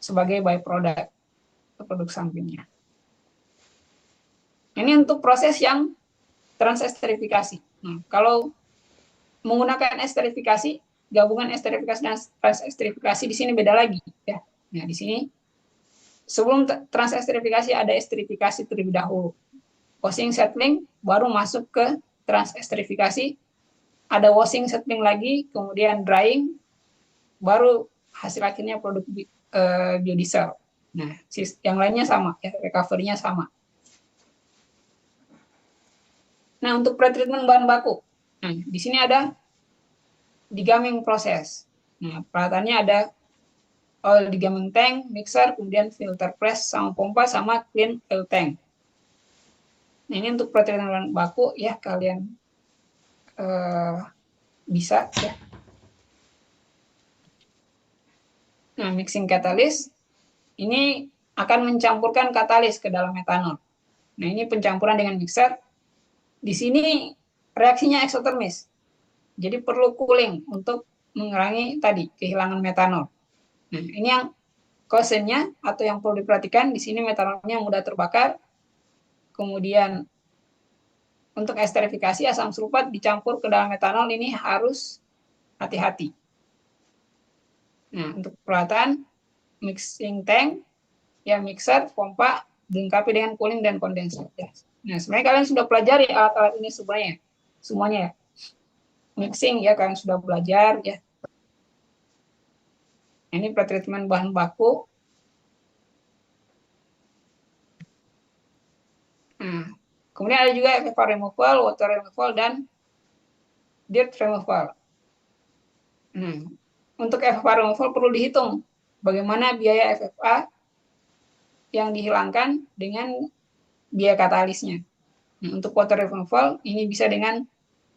Speaker 1: sebagai byproduct, produk sampingnya. Ini untuk proses yang transesterifikasi. Nah, kalau menggunakan esterifikasi, gabungan esterifikasi dan transesterifikasi di sini beda lagi ya. Nah, di sini sebelum transesterifikasi ada esterifikasi terlebih dahulu. Washing settling baru masuk ke transesterifikasi. Ada washing settling lagi, kemudian drying, baru hasil akhirnya produk biodiesel. Nah, yang lainnya sama, ya, recovery-nya sama. Nah, untuk pretreatment bahan baku, nah, di sini ada degamming proses. Nah, peralatannya ada oil degamming tank, mixer, kemudian filter press, sama pompa, sama clean oil tank. Nah, ini untuk pretreatment bahan baku, ya, kalian bisa, ya. Nah, mixing katalis, ini akan mencampurkan katalis ke dalam metanol. Nah, ini pencampuran dengan mixer. Di sini reaksinya eksotermis. Jadi perlu cooling untuk mengurangi tadi kehilangan metanol. Nah, ini yang concern-nya atau yang perlu diperhatikan, di sini metanolnya mudah terbakar. Kemudian untuk esterifikasi asam sulfat dicampur ke dalam metanol ini harus hati-hati. Nah, untuk peralatan mixing tank, ya mixer, pompa, dilengkapi dengan cooling dan kondenser. Ya. Nah, sebenarnya kalian sudah pelajari alat-alat ini semuanya ya. Mixing ya kalian sudah belajar ya. Ini pretreatment bahan baku. Nah, kemudian ada juga FFA removal, water removal, dan dirt removal. Nah, untuk FFA removal perlu dihitung bagaimana biaya FFA yang dihilangkan dengan biaya katalisnya. Nah, untuk water removal ini bisa dengan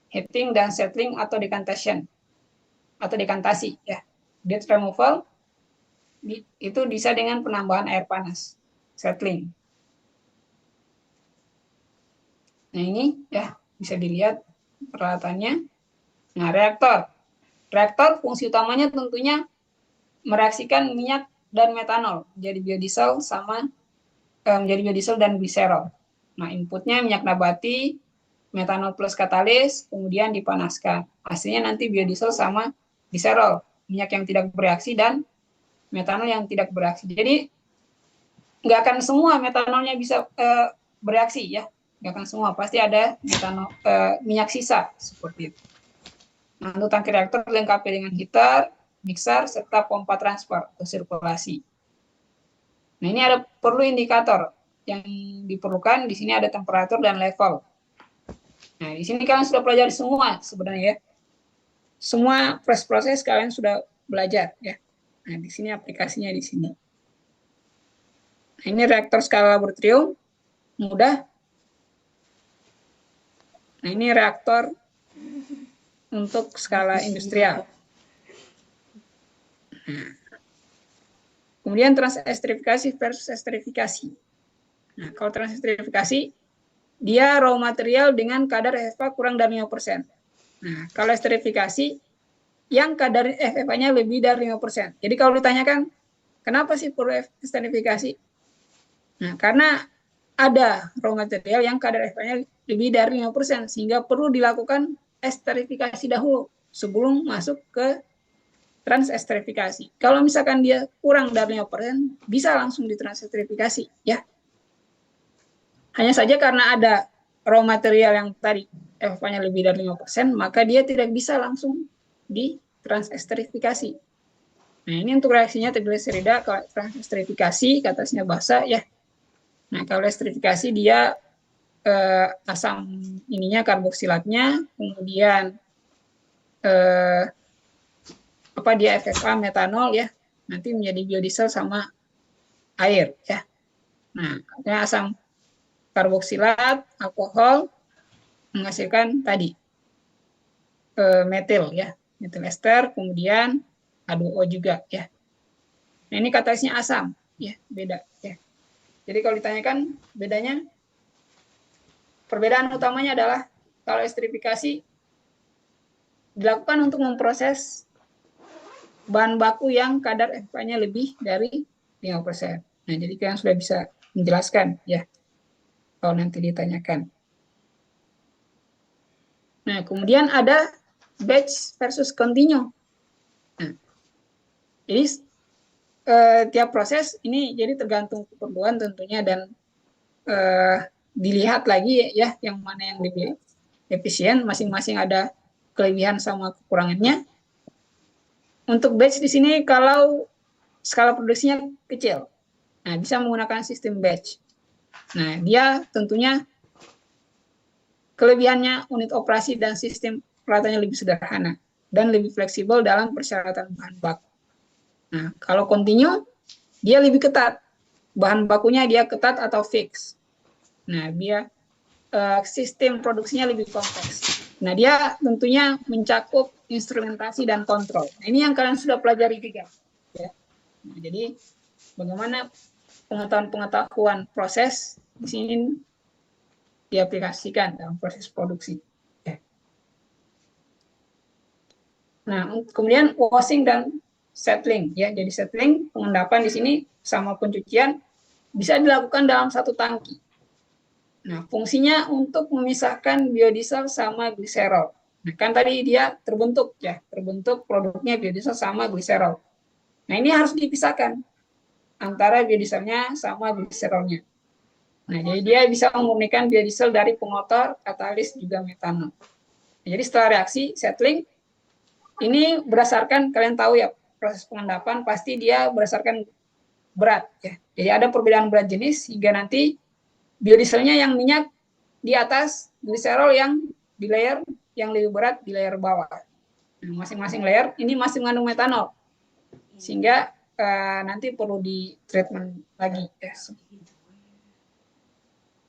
Speaker 1: heating dan settling atau decantation atau dekantasi ya. Dead removal itu bisa dengan penambahan air panas, settling. Nah, ini ya bisa dilihat peralatannya. Nah, reaktor. Reaktor fungsi utamanya tentunya mereaksikan minyak dan metanol jadi biodiesel menjadi biodiesel dan gliserol. Nah, inputnya minyak nabati, metanol plus katalis, kemudian dipanaskan. Hasilnya nanti biodiesel sama gliserol, minyak yang tidak bereaksi dan metanol yang tidak bereaksi. Jadi nggak akan semua metanolnya bisa bereaksi ya, nggak akan semua, pasti ada metanol minyak sisa seperti itu. Nah, untuk tangki reaktor dilengkapi dengan heater, mixer, serta pompa transfer atau sirkulasi. Nah, ini ada perlu indikator yang diperlukan. Di sini ada temperatur dan level. Nah, di sini kalian sudah pelajari semua sebenarnya ya. Semua proses kalian sudah belajar ya. Nah, di sini aplikasinya di sini. Nah, ini reaktor skala laboratorium mudah. Nah, ini reaktor untuk skala industrial. Nah, kemudian transestrifikasi versus estrifikasi. Nah, kalau transestrifikasi, dia raw material dengan kadar FFA kurang dari 5%. Nah, kalau estrifikasi, yang kadar FFA-nya lebih dari 5%. Jadi kalau ditanyakan, kenapa sih perlu estrifikasi? Nah, karena ada raw material yang kadar FFA-nya lebih dari 5%, sehingga perlu dilakukan estrifikasi dahulu sebelum masuk ke transestrifikasi. Kalau misalkan dia kurang dari 5%, bisa langsung ditransestrifikasi ya. Hanya saja karena ada raw material yang tadi FFA-nya lebih dari 5%, maka dia tidak bisa langsung ditransestrifikasi. Nah, ini untuk reaksinya trigliserida. Kalau transestrifikasi, katasnya basah ya. Nah, kalau estrifikasi dia asam ininya karboksilatnya, kemudian dia FFA metanol ya, nanti menjadi biodiesel sama air ya. Nah, asam karboksilat, alkohol menghasilkan tadi metil ya, metil ester, kemudian H2O juga ya. Nah, ini katalisnya asam ya, beda ya. Jadi kalau ditanyakan bedanya, perbedaan utamanya adalah kalau estrifikasi dilakukan untuk memproses bahan baku yang kadar FFA-nya lebih dari 5%. Nah, jadi kalian sudah bisa menjelaskan ya kalau nanti ditanyakan. Nah, kemudian ada batch versus continue. Nah, jadi tiap proses ini jadi tergantung keperluan tentunya dan dilihat lagi ya yang mana yang lebih efisien, masing-masing ada kelebihan sama kekurangannya. Untuk batch di sini kalau skala produksinya kecil, nah bisa menggunakan sistem batch. Nah, dia tentunya kelebihannya unit operasi dan sistem perawatannya lebih sederhana dan lebih fleksibel dalam persyaratan bahan baku. Nah, kalau continue, dia lebih ketat. Bahan bakunya dia ketat atau fix. Nah, dia sistem produksinya lebih kompleks. Nah, dia tentunya mencakup instrumentasi dan kontrol. Nah, ini yang kalian sudah pelajari juga. Ya. Nah, jadi, bagaimana pengetahuan proses di sini diaplikasikan dalam proses produksi. Ya. Nah, kemudian washing dan settling. Ya, jadi settling, pengendapan di sini sama pencucian bisa dilakukan dalam satu tangki. Nah, fungsinya untuk memisahkan biodiesel sama gliserol. Nah, kan tadi dia terbentuk produknya biodiesel sama gliserol. Nah, ini harus dipisahkan antara biodieselnya sama gliserolnya. Nah, jadi dia bisa memurnikan biodiesel dari pengotor, katalis, juga metanol. Nah, jadi setelah reaksi settling, ini berdasarkan, kalian tahu ya, proses pengendapan pasti dia berdasarkan berat. Ya. Jadi ada perbedaan berat jenis hingga nanti biodieselnya yang minyak di atas, gliserol yang di layer yang lebih berat di layer bawah. Nah, masing-masing layer ini masih mengandung metanol, sehingga nanti perlu di treatment lagi, ya.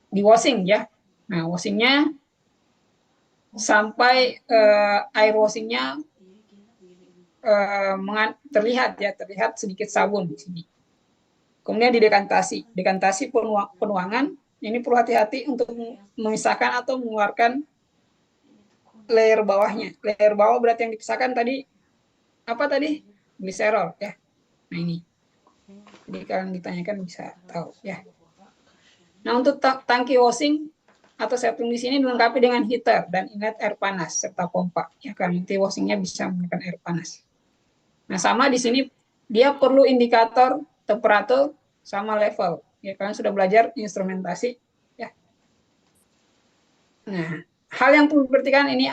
Speaker 1: Di washing ya. Nah, washingnya sampai air washingnya terlihat sedikit sabun di sini. Kemudian didekantasi. Dekantasi penuangan, ini perlu hati-hati untuk memisahkan atau mengeluarkan layer bawahnya. Layer bawah berarti yang dipisahkan tadi, apa tadi? Gliserol, ya. Nah, ini. Jadi kalian ditanyakan bisa tahu, ya. Nah, untuk tangki washing atau setting di sini dilengkapi dengan heater dan inlet air panas serta pompa. Ya, kan nanti washingnya bisa menggunakan air panas. Nah, sama di sini dia perlu indikator temperatur sama level. Ya, kalian sudah belajar instrumentasi. Ya. Nah, hal yang perlu diperhatikan ini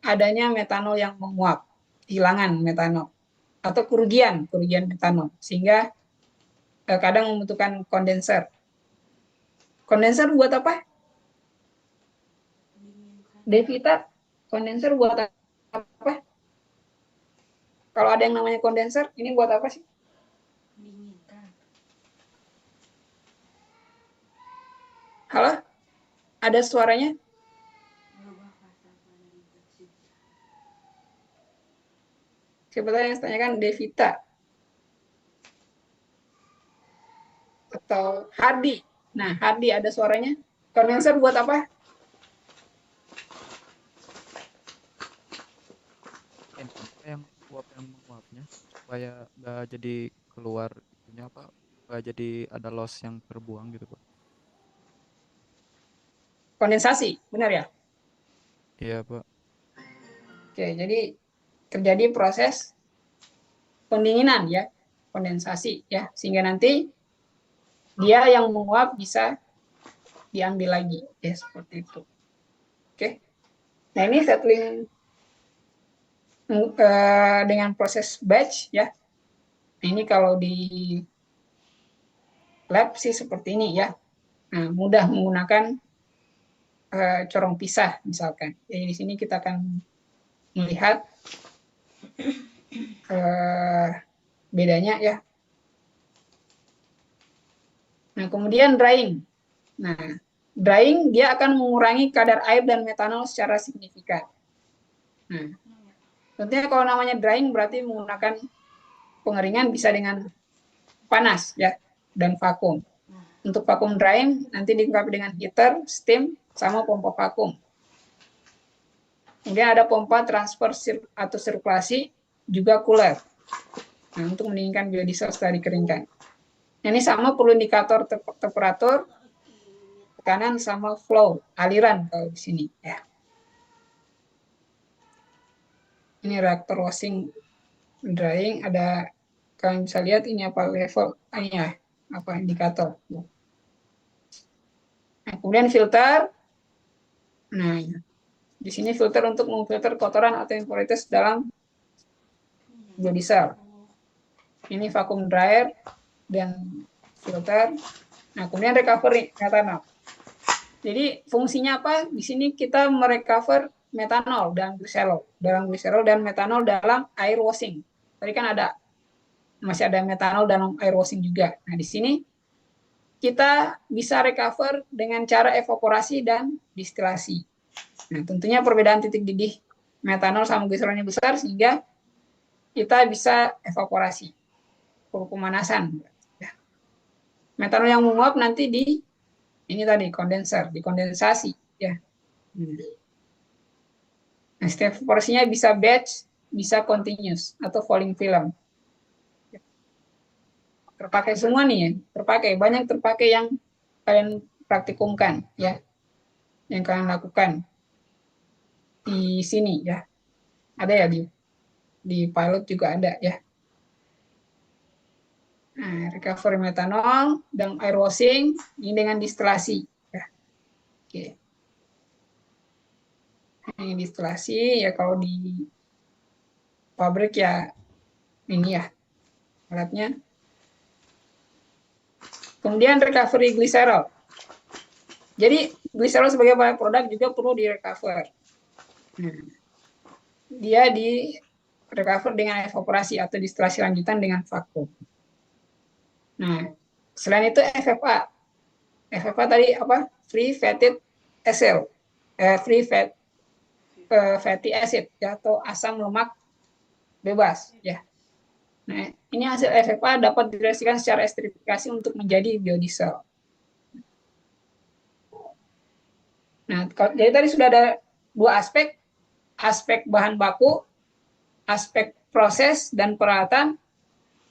Speaker 1: adanya metanol yang menguap, hilangan metanol atau kerugian metanol, sehingga kadang membutuhkan kondenser. Kondenser buat apa? Devita, kondenser buat apa? Kalau ada yang namanya kondenser, ini buat apa sih? Halo? Ada suaranya? Siapa tahu yang tanyakan Devita atau Hardi. Nah, Hardi ada suaranya. Kondenser buat apa?
Speaker 4: Yang menguapnya supaya nggak jadi keluar itunya apa, nggak jadi ada loss yang terbuang gitu, Pak.
Speaker 1: Kondensasi, benar ya?
Speaker 4: Iya, Pak.
Speaker 1: Oke, jadi terjadi proses pendinginan ya, kondensasi ya, sehingga nanti dia yang menguap bisa diambil lagi ya, seperti itu. Oke. Nah, ini settling dengan proses batch ya. Ini kalau di lab sih seperti ini ya. Nah, mudah menggunakan corong pisah misalkan. Jadi di sini kita akan melihat bedanya ya. Nah, kemudian drying. Nah, drying dia akan mengurangi kadar air dan metanol secara signifikan. Nah, tentunya kalau namanya drying berarti menggunakan pengeringan bisa dengan panas ya dan vakum. Untuk vakum drying nanti dilengkapi dengan heater, steam, sama pompa vakum. Kemudian ada pompa transfer atau sirkulasi, juga cooler. Nah, untuk mendinginkan biodiesel setelah dikeringkan. Ini sama perlu indikator temperatur, tekanan, sama flow, aliran kalau di sini ya. Ini reaktor washing drying, ada kalian bisa lihat ini apa level ini ya, apa indikator. Nah, kemudian filter. Nah, di sini filter untuk memfilter kotoran atau impuritas dalam biodiesel. Ini vacuum dryer dan filter. Nah, kemudian recovery metanol. Jadi fungsinya apa? Di sini kita merecover metanol dan gliserol, dan metanol dalam air washing. Tadi kan masih ada metanol dalam air washing juga. Nah, di sini kita bisa recover dengan cara evaporasi dan distilasi. Nah, tentunya perbedaan titik didih metanol sama gliserolnya besar, sehingga kita bisa evaporasi, pemanasan. Metanol yang menguap nanti ini tadi kondenser, dikondensasi ya. Nah, setiap evaporasinya bisa batch, bisa continuous atau falling film. Terpakai semua nih ya, banyak terpakai yang kalian praktikumkan ya, yang kalian lakukan di sini ya. Ada ya di pilot juga ada ya. Nah, recovery metanol dan air washing ini dengan distilasi ya. Oke. Ini distilasi ya, kalau di pabrik ya ini ya alatnya. Kemudian recovery gliserol. Jadi gliserol sebagai produk juga perlu direcover. Nah, dia di recover dengan evaporasi atau distilasi lanjutan dengan vakum. Nah, selain itu FFA. FFA tadi apa? free fatty acid ya, atau asam lemak bebas ya. Nah, ini hasil FFA dapat direaksikan secara esterifikasi untuk menjadi biodiesel. Nah, jadi tadi sudah ada dua aspek bahan baku, aspek proses dan peralatan.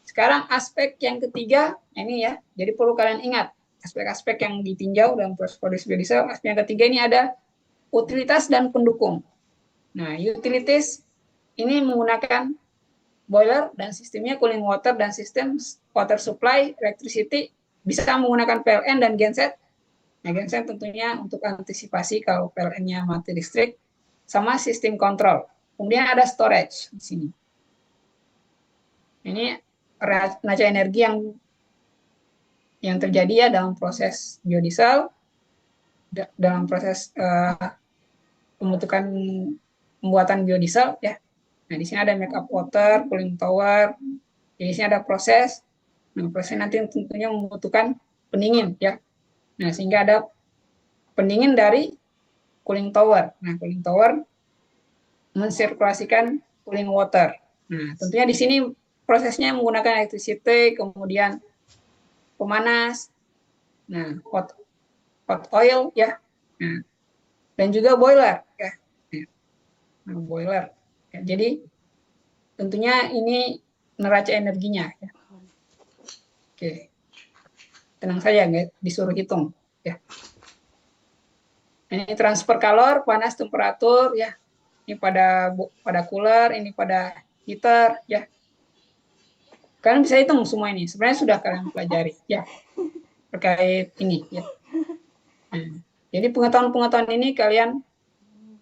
Speaker 1: Sekarang aspek yang ketiga, ini ya, jadi perlu kalian ingat, aspek-aspek yang ditinjau dalam proses produksi biodiesel. Aspek yang ketiga ini ada utilitas dan pendukung. Nah, utilities ini menggunakan boiler dan sistemnya cooling water dan sistem water supply, electricity, bisa menggunakan PLN dan genset. Nah, genset tentunya untuk antisipasi kalau PLN-nya mati listrik, sama sistem kontrol. Kemudian ada storage di sini. Ini tenaga energi yang terjadi ya dalam proses biodiesel, dalam proses pembuatan biodiesel ya. Nah, di sini ada make up water, cooling tower. Di sini ada proses. Nah, proses nanti tentunya membutuhkan pendingin ya. Nah, sehingga ada pendingin dari cooling tower. Nah, cooling tower mensirkulasikan cooling water. Nah, tentunya di sini prosesnya menggunakan electricity, kemudian pemanas, nah hot oil ya, nah, dan juga boiler ya. Nah, boiler. Ya, jadi tentunya ini neraca energinya. Ya. Oke, tenang saja, nggak disuruh hitung. Ya. Ini transfer kalor, panas, temperatur, ya. Ini pada cooler, ini pada heater, ya. Kalian bisa hitung semua ini. Sebenarnya sudah kalian pelajari, ya, terkait ini, ya. Nah, jadi pengetahuan ini kalian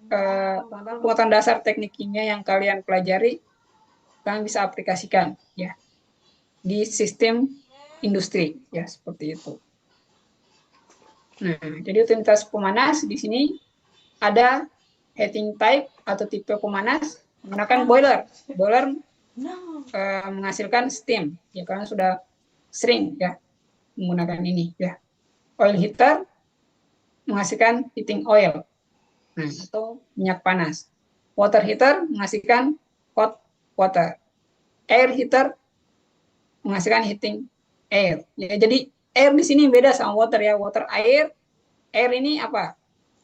Speaker 1: pengetahuan dasar teknik kimia yang kalian pelajari, kalian bisa aplikasikan ya di sistem industri ya, seperti itu. Nah, jadi utilitas pemanas di sini ada heating type atau tipe pemanas menggunakan boiler. Boiler menghasilkan steam ya, kalian sudah sering ya menggunakan ini ya. Oil heater menghasilkan heating oil. Nah, atau minyak panas. Water heater menghasilkan hot water. Air heater menghasilkan heating air. Ya, jadi air di sini beda sama water ya. Water air, air ini apa?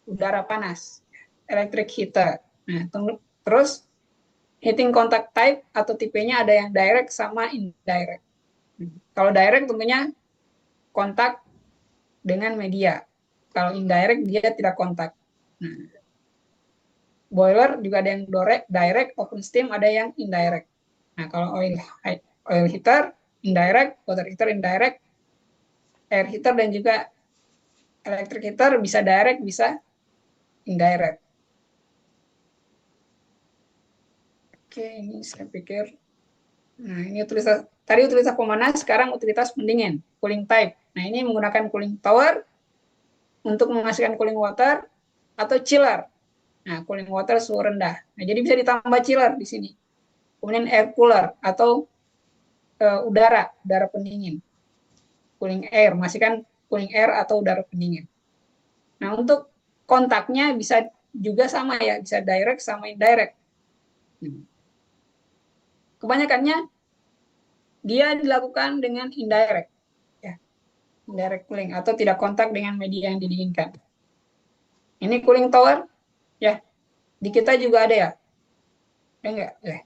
Speaker 1: Udara panas. Electric heater. Nah, terus heating contact type atau tipenya ada yang direct sama indirect. Kalau direct tentunya kontak dengan media. Kalau indirect dia tidak kontak. Nah, boiler juga ada yang direct, open steam ada yang indirect. Nah, kalau oil heater indirect, water heater indirect, air heater dan juga electric heater bisa direct, bisa indirect. Oke, ini saya pikir. Nah, ini utilitas tadi utilitas pemanas, sekarang utilitas pendingin, cooling type. Nah, ini menggunakan cooling tower untuk menghasilkan cooling water atau chiller. Nah, cooling water suhu rendah. Nah, jadi bisa ditambah chiller di sini. Kemudian air cooler atau udara pendingin. Cooling air, menghasilkan cooling air atau udara pendingin. Nah, untuk kontaknya bisa juga sama ya, bisa direct sama indirect. Kebanyakannya dia dilakukan dengan indirect. Ya. Indirect cooling atau tidak kontak dengan media yang didinginkan. Ini cooling tower. Ya, di kita juga ada ya. Enggak, ya.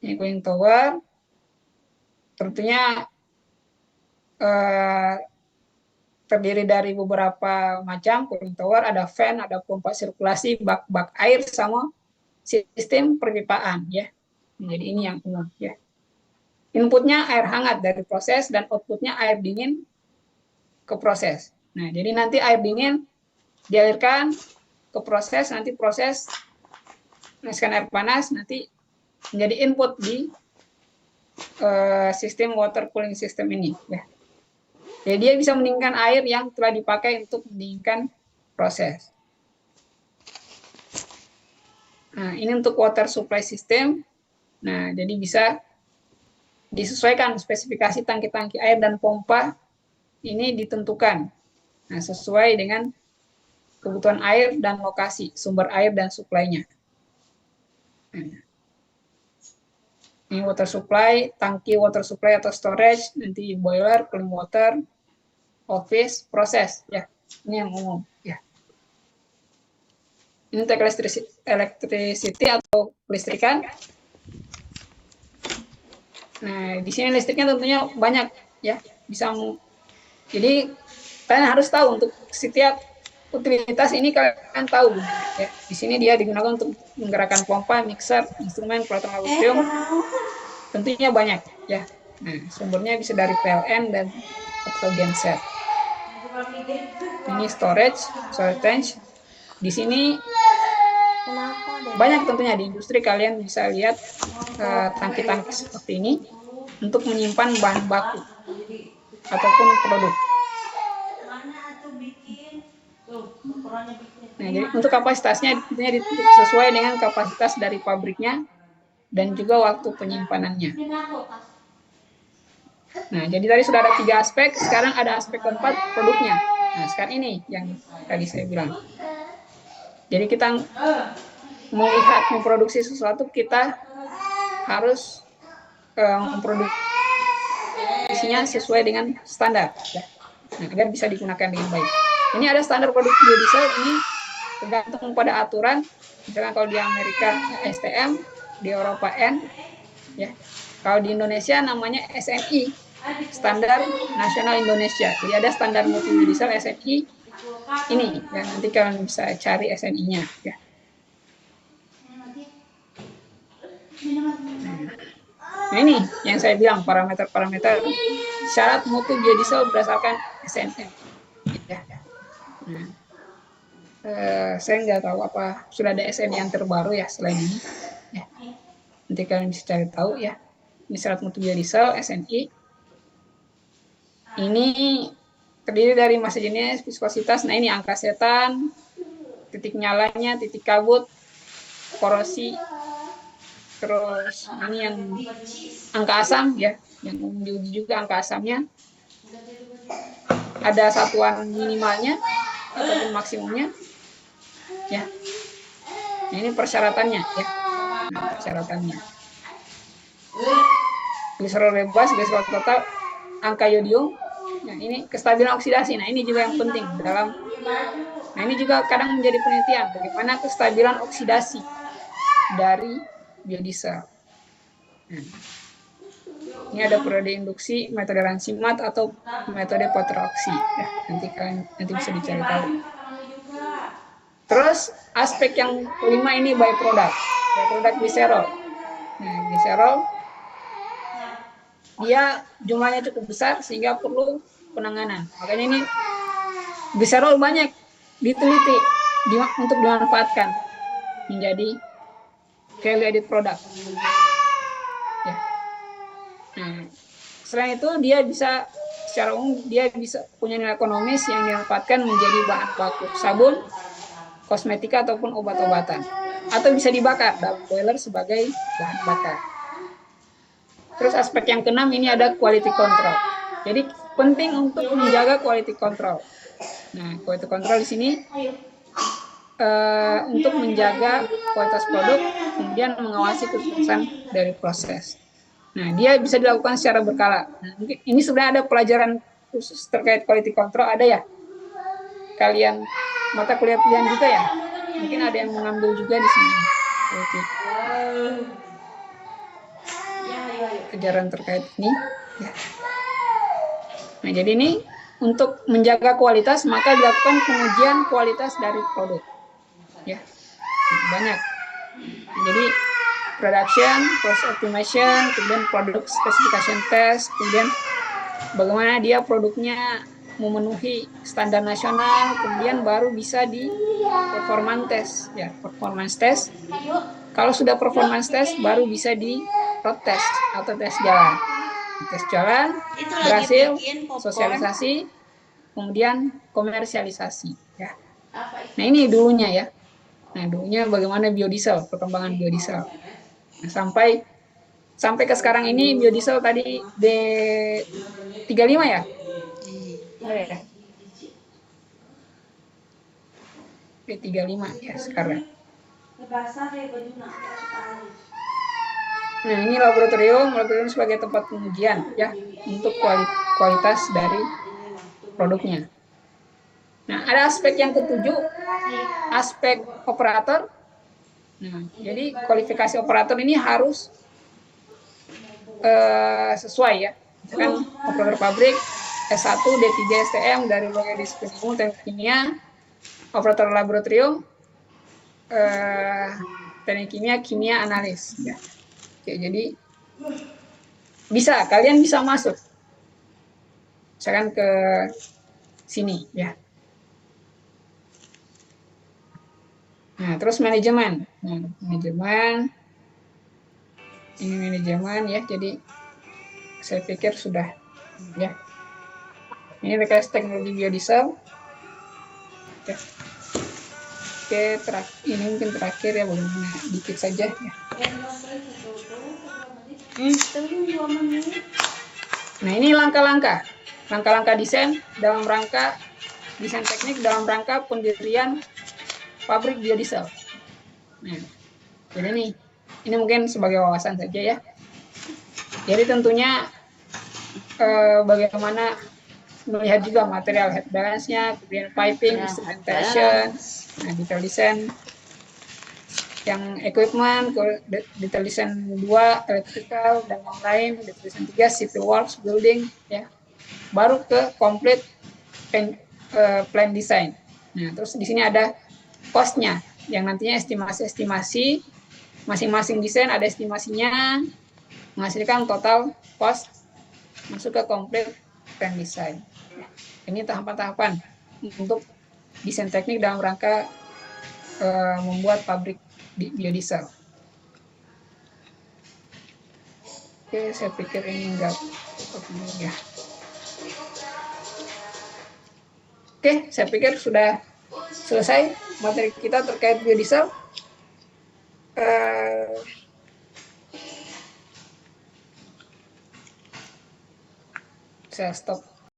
Speaker 1: Ini cooling tower. Tentunya terdiri dari beberapa macam cooling tower, ada fan, ada pompa sirkulasi, bak air, sama sistem perpipaan ya. Jadi ini yang umum ya. Inputnya air hangat dari proses dan outputnya air dingin ke proses. Nah, jadi nanti air dingin dialirkan ke proses, nanti proses menghasilkan air panas, nanti menjadi input di sistem water cooling system ini. Ya. Jadi dia bisa mendinginkan air yang telah dipakai untuk mendinginkan proses. Nah, ini untuk water supply system. Nah, jadi bisa disesuaikan spesifikasi tangki-tangki air dan pompa ini ditentukan. Nah, sesuai dengan kebutuhan air dan lokasi, sumber air dan suplainya. Ini water supply, tangki water supply atau storage, nanti boiler, cooling water, office, proses, ya. Ini yang umum, ya. Ini untuk electricity atau kelistrikan. Nah, di sini listriknya tentunya banyak, ya. Bisa, jadi kalian harus tahu untuk setiap utilitas ini kalian tahu, ya. Di sini dia digunakan untuk menggerakkan pompa, mixer, instrumen, peleton laboratorium, tentunya banyak, ya. Nah, sumbernya bisa dari PLN dan atau genset. Ini storage tank. Di sini banyak tentunya di industri kalian bisa lihat tangki-tangki seperti ini untuk menyimpan bahan baku ataupun produk. Nah, jadi untuk kapasitasnya tentunya sesuai dengan kapasitas dari pabriknya dan juga waktu penyimpanannya. Nah, jadi tadi sudah ada 3 aspek, sekarang ada aspek keempat, produknya. Nah, sekarang ini yang tadi saya bilang. Jadi kita melihat memproduksi sesuatu, kita harus memproduksinya sesuai dengan standar, ya. Nah, agar bisa digunakan dengan baik. Ini ada standar produk biodiesel, ini tergantung pada aturan. Misalkan kalau di Amerika STM, di Eropa N, ya. Kalau di Indonesia namanya SNI, Standar Nasional Indonesia. Jadi ada standar mutu biodiesel SNI ini, ya, nanti kalian bisa cari SNI-nya, ya. Nah, ini yang saya bilang parameter-parameter syarat mutu biodiesel berdasarkan SNM. Ya. Nah, saya nggak tahu apa sudah ada SNI yang terbaru ya selain ini. Ya. Nanti kalian bisa cari tahu, ya. Ini syarat mutu biodiesel SNI. Ini terdiri dari massa jenis, viskositas. Nah, ini angka setan, titik nyalanya, titik kabut, korosi. Terus ini yang angka asam, ya, yang diuji juga angka asamnya. Ada satuan minimalnya ataupun maksimumnya, ya. Nah, ini persyaratannya, ya. Nah, persyaratannya. Gliserol bebas, gliserol total, angka yodium. Nah, ini kestabilan oksidasi. Nah, ini juga yang penting dalam. Nah, ini juga kadang menjadi penelitian bagaimana kestabilan oksidasi dari biodiesel. Nah, ini ada periode induksi, metode Ransimat atau metode Potter-Oxy. Ya, nanti bisa dicari tahu. Terus aspek yang kelima ini byproduct gliserol. Nah, gliserol dia jumlahnya cukup besar sehingga perlu penanganan. Makanya ini gliserol banyak diteliti untuk dimanfaatkan menjadi value added product. Ya. Nah, selain itu dia bisa secara umum dia bisa punya nilai ekonomis yang dimanfaatkan menjadi bahan baku sabun, kosmetika ataupun obat-obatan, atau bisa dibakar dalam boiler sebagai bahan bakar. Terus aspek yang keenam ini ada quality control. Jadi penting untuk menjaga quality control. Nah, quality control di sini untuk menjaga kualitas produk, kemudian mengawasi kesuksesan dari proses. Nah, dia bisa dilakukan secara berkala. Nah, mungkin ini sebenarnya ada pelajaran khusus terkait quality control, ada ya? Kalian mata kuliah pilihan juga ya? Mungkin ada yang mengambil juga di sini. Pelajaran terkait ini. Ya. Nah, jadi ini untuk menjaga kualitas maka dilakukan pengujian kualitas dari produk. Ya, banyak. Jadi production, process optimization, kemudian product specification test, kemudian bagaimana dia produknya memenuhi standar nasional, kemudian baru bisa di performance test, ya, performance test. Kalau sudah performance test baru bisa di road test atau tes jalan. Tes jalan berhasil, sosialisasi, kemudian komersialisasi, ya. Nah, ini dulunya ya. Nah, dulunya bagaimana biodiesel, perkembangan biodiesel. Nah, sampai ke sekarang ini biodiesel tadi D35 ya? D35 ya sekarang. Nah, ini laboratorium sebagai tempat pengujian ya untuk kualitas dari produknya. Nah, ada aspek yang ketujuh, aspek operator. Nah, jadi kualifikasi operator ini harus sesuai ya. Misalkan operator pabrik S1, D3 STM dari Biologi Disiplin Ilmu Teknik Kimia, operator laboratorium teknik kimia analis ya. Oke, jadi kalian bisa masuk misalkan ke sini ya. Nah, terus manajemen. Nah, ini manajemen ya. Jadi saya pikir sudah ya. Ini rekayasa teknologi biodiesel. Ya. Oke, ini mungkin terakhir ya, bagaimana dikit saja ya. Nah, ini langkah-langkah desain dalam rangka desain teknik dalam rangka pendirian pabrik biodiesel. Nah, jadi ini mungkin sebagai wawasan saja ya. Jadi tentunya bagaimana melihat juga material head balance-nya, kemudian piping, instrumentation, nah, detail design yang equipment, detail design 2, electrical, dan lain-lain, detail design 3, civil works, building, ya. Baru ke complete plan design. Nah, terus di sini ada cost-nya, yang nantinya estimasi masing-masing desain ada estimasinya, menghasilkan total cost masuk ke complete plan design. Ini tahapan-tahapan untuk desain teknik dalam rangka membuat pabrik biodiesel. Oke, saya pikir ini enggak ya. Oke, saya pikir sudah selesai materi kita terkait biodiesel. Saya stop